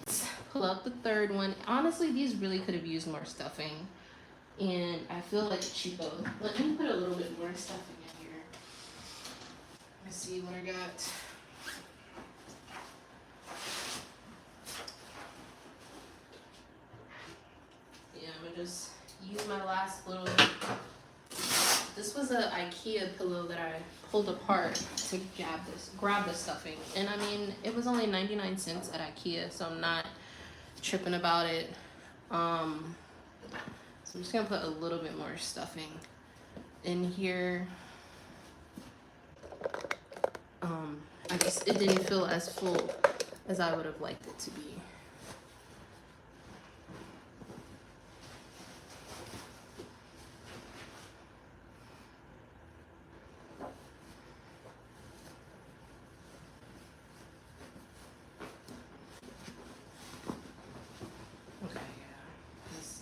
Let's pull out the third one. Honestly, these really could have used more stuffing. And I feel like cheapo. Let me put a little bit more stuffing in here. Let me see what I got. Yeah, I'm gonna just use my last little. This was a IKEA pillow that I pulled apart to grab the stuffing. And I mean, it was only 99 cents at IKEA, so I'm not tripping about it. So I'm just gonna put a little bit more stuffing in here. I just, it didn't feel as full as I would have liked it to be. Okay, yeah, this is.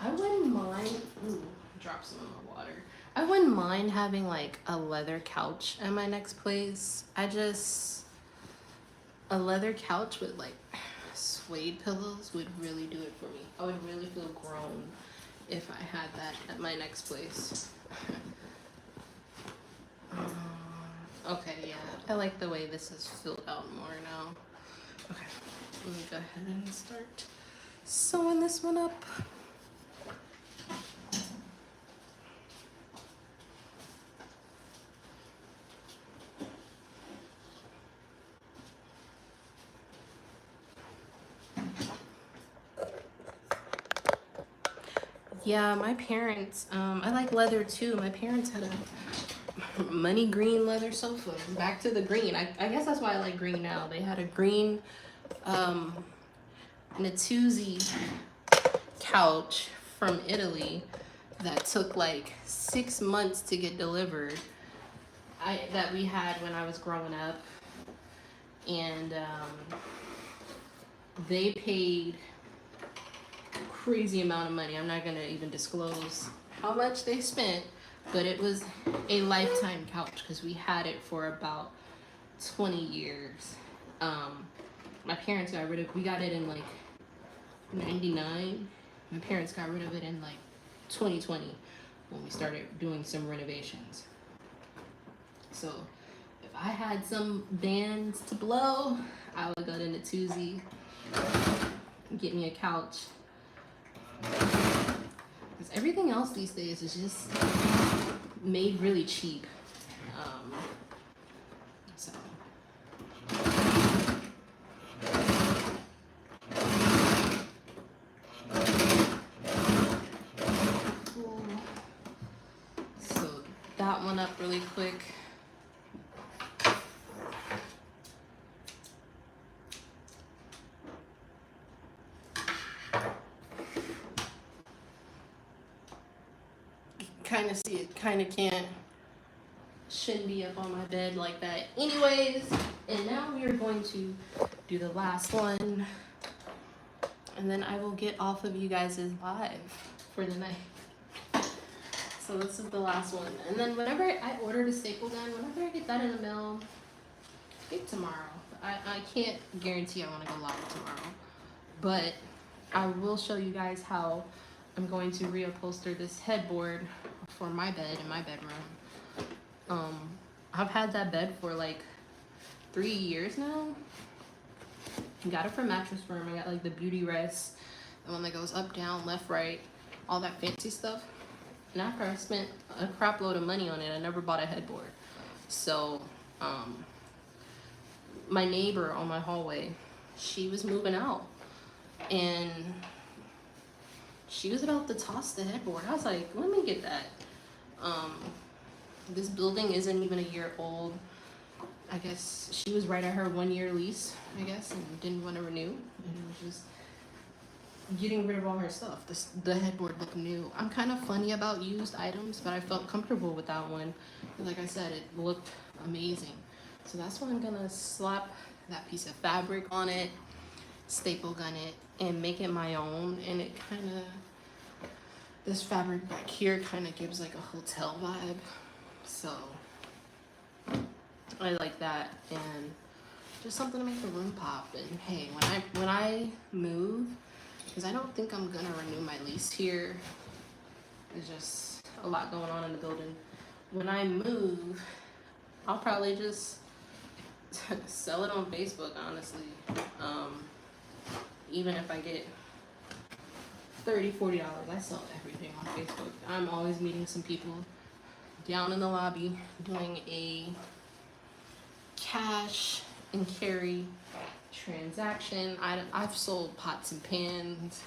I wouldn't mind. Ooh, drop some in my water. I wouldn't mind having like a leather couch at my next place. A leather couch with like suede pillows would really do it for me. I would really feel grown if I had that at my next place. Okay, yeah. I like the way this is filled out more now. Okay, let me go ahead and start sewing this one up. Yeah, my parents, I like leather too. My parents had a money green leather sofa. Back to the green. I guess that's why I like green now. They had a green Natuzzi couch from Italy that took like 6 months to get delivered. That we had when I was growing up. And they paid crazy amount of money. I'm not gonna even disclose how much they spent, but it was a lifetime couch because we had it for about 20 years. My parents got rid of, we got it in like 99. My parents got rid of it in like 2020 when we started doing some renovations. So if I had some bands to blow, I would go to Natuzzi, get me a couch. Because everything else these days is just made really cheap. So cool. So that one up really quick. Kind of see it, kind of can't. Shouldn't be up on my bed like that anyways. And now we are going to do the last one, and then I will get off of you guys' live for the night. So this is the last one, and then whenever I ordered a staple gun, whenever I get that in the mail, I think tomorrow. I can't guarantee I want to go live tomorrow, but I will show you guys how I'm going to reupholster this headboard for my bed in my bedroom. I've had that bed for like 3 years now. I got it from Mattress Firm. I got like the beauty rest, the one that goes up, down, left, right, all that fancy stuff. And after I spent a crap load of money on it, I never bought a headboard. So, my neighbor on my hallway, she was moving out, and she was about to toss the headboard. I was like, let me get that. This building isn't even a year old. I guess she was right at her 1 year lease, I guess, and didn't want to renew. And it was just getting rid of all her stuff. The headboard looked new. I'm kind of funny about used items, but I felt comfortable with that one. And like I said, it looked amazing. So that's why I'm gonna slap that piece of fabric on it, staple gun it, and make it my own. And it kind of, this fabric back here kind of gives like a hotel vibe. So I like that, and just something to make the room pop. And hey, when I move, because I don't think I'm gonna renew my lease here. There's just a lot going on in the building. When I move, I'll probably just sell it on Facebook, honestly. Even if I get $30, $40, I sell everything on Facebook. I'm always meeting some people down in the lobby doing a cash and carry transaction. I've sold pots and pans.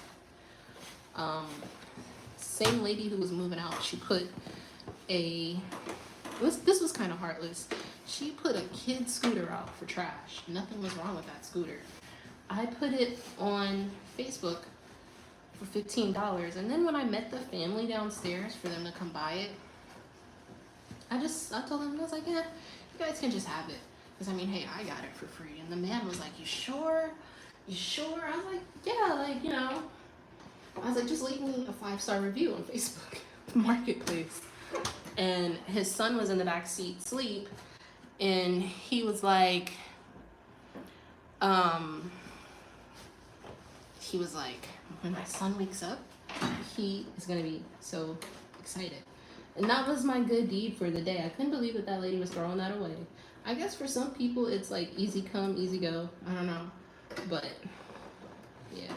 Same lady who was moving out, she put this was kind of heartless. She put a kid scooter out for trash. Nothing was wrong with that scooter. I put it on Facebook for $15, and then when I met the family downstairs for them to come buy it, I told them, I was like, yeah, you guys can just have it. Because I mean, hey, I got it for free. And the man was like, you sure? You sure? I was like, yeah, like, you know. I was like, just leave me a 5-star review on Facebook Marketplace. And his son was in the back seat asleep, and he was like, when my son wakes up, he is gonna be so excited. And that was my good deed for the day. I couldn't believe that lady was throwing that away. I guess for some people it's like easy come, easy go. I don't know. But yeah.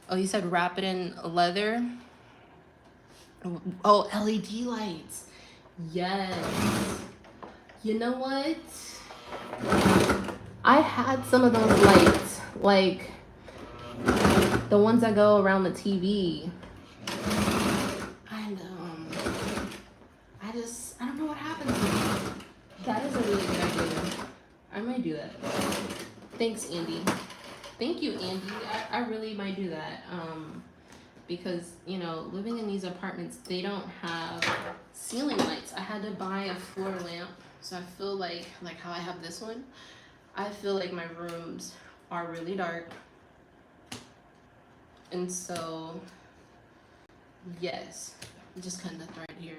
Oh, you said wrap it in leather? Oh, LED lights. Yes. You know what? I had some of those lights, like the ones that go around the TV. And I don't know what happened to me. That is a really good idea. I might do that. Thanks, Andy. Thank you, Andy. I really might do that. Because, you know, living in these apartments, they don't have ceiling lights. I had to buy a floor lamp. So I feel like how I have this one, I feel like my rooms are really dark. And so, yes, just kind of right here.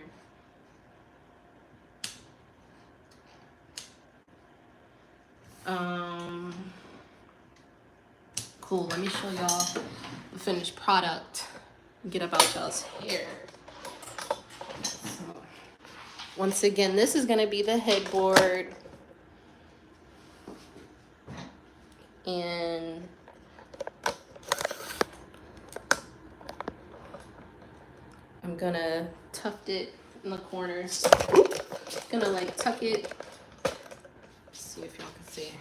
Cool, let me show y'all the finished product. Get up out y'all's hair. So, once again, this is gonna be the headboard. And I'm gonna tuft it in the corners. Gonna like tuck it. Let's see if y'all can see.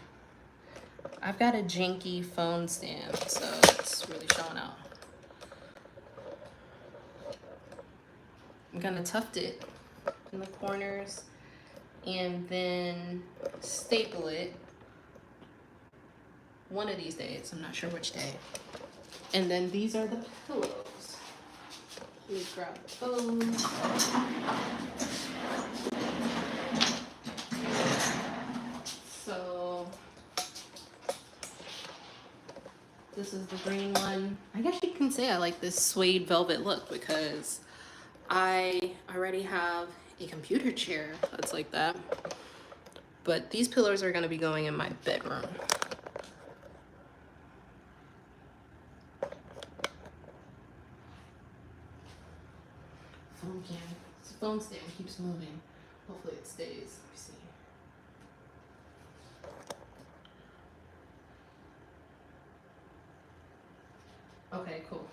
I've got a janky phone stand, so it's really showing out. I'm gonna tuft it in the corners and then staple it one of these days. I'm not sure which day. And then these are the pillows. Let me grab those. So this is the green one. I guess you can say I like this suede velvet look because I already have a computer chair that's like that. But these pillows are gonna be going in my bedroom. Phone stand keeps moving. Hopefully it stays. Let me see. Okay, cool.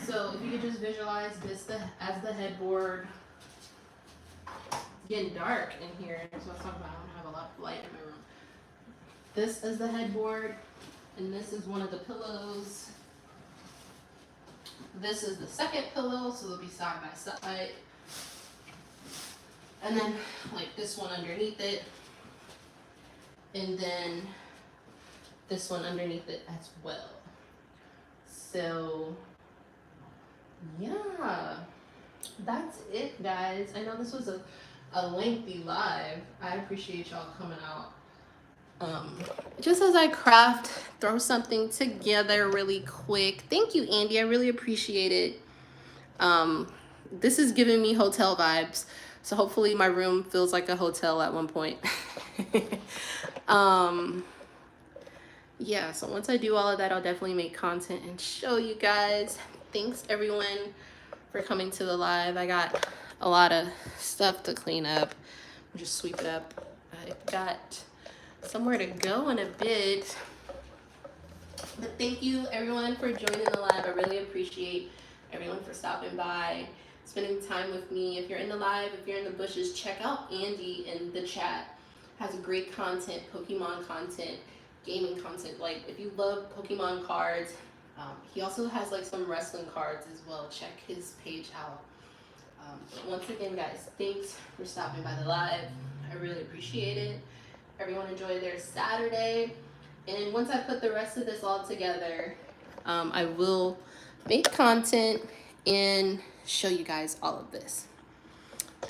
So if you could just visualize this as the headboard. It's getting dark in here, so I was talking about I don't have a lot of light in my room. This is the headboard, and this is one of the pillows. This is the second pillow, so they'll be side by side. And then like this one underneath it. And then this one underneath it as well. So yeah, that's it, guys. I know this was a lengthy live. I appreciate y'all coming out. Just as I craft, throw something together really quick. Thank you, Andy. I really appreciate it. This is giving me hotel vibes. So hopefully my room feels like a hotel at one point. Yeah, so once I do all of that, I'll definitely make content and show you guys. Thanks everyone for coming to the live. I got a lot of stuff to clean up. I'll just sweep it up. I've got somewhere to go in a bit. But thank you everyone for joining the live. I really appreciate everyone for stopping by, spending time with me. If you're in the live, if you're in the bushes, check out Andy in the chat. Has great content, Pokemon content, gaming content. Like if you love Pokemon cards, he also has like some wrestling cards as well. Check his page out. But once again, guys, thanks for stopping by the live. I really appreciate it. Everyone enjoy their Saturday. And once I put the rest of this all together, I will make content and show you guys all of this.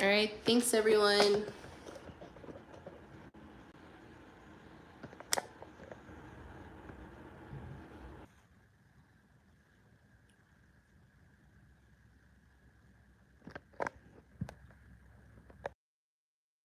All right, thanks everyone.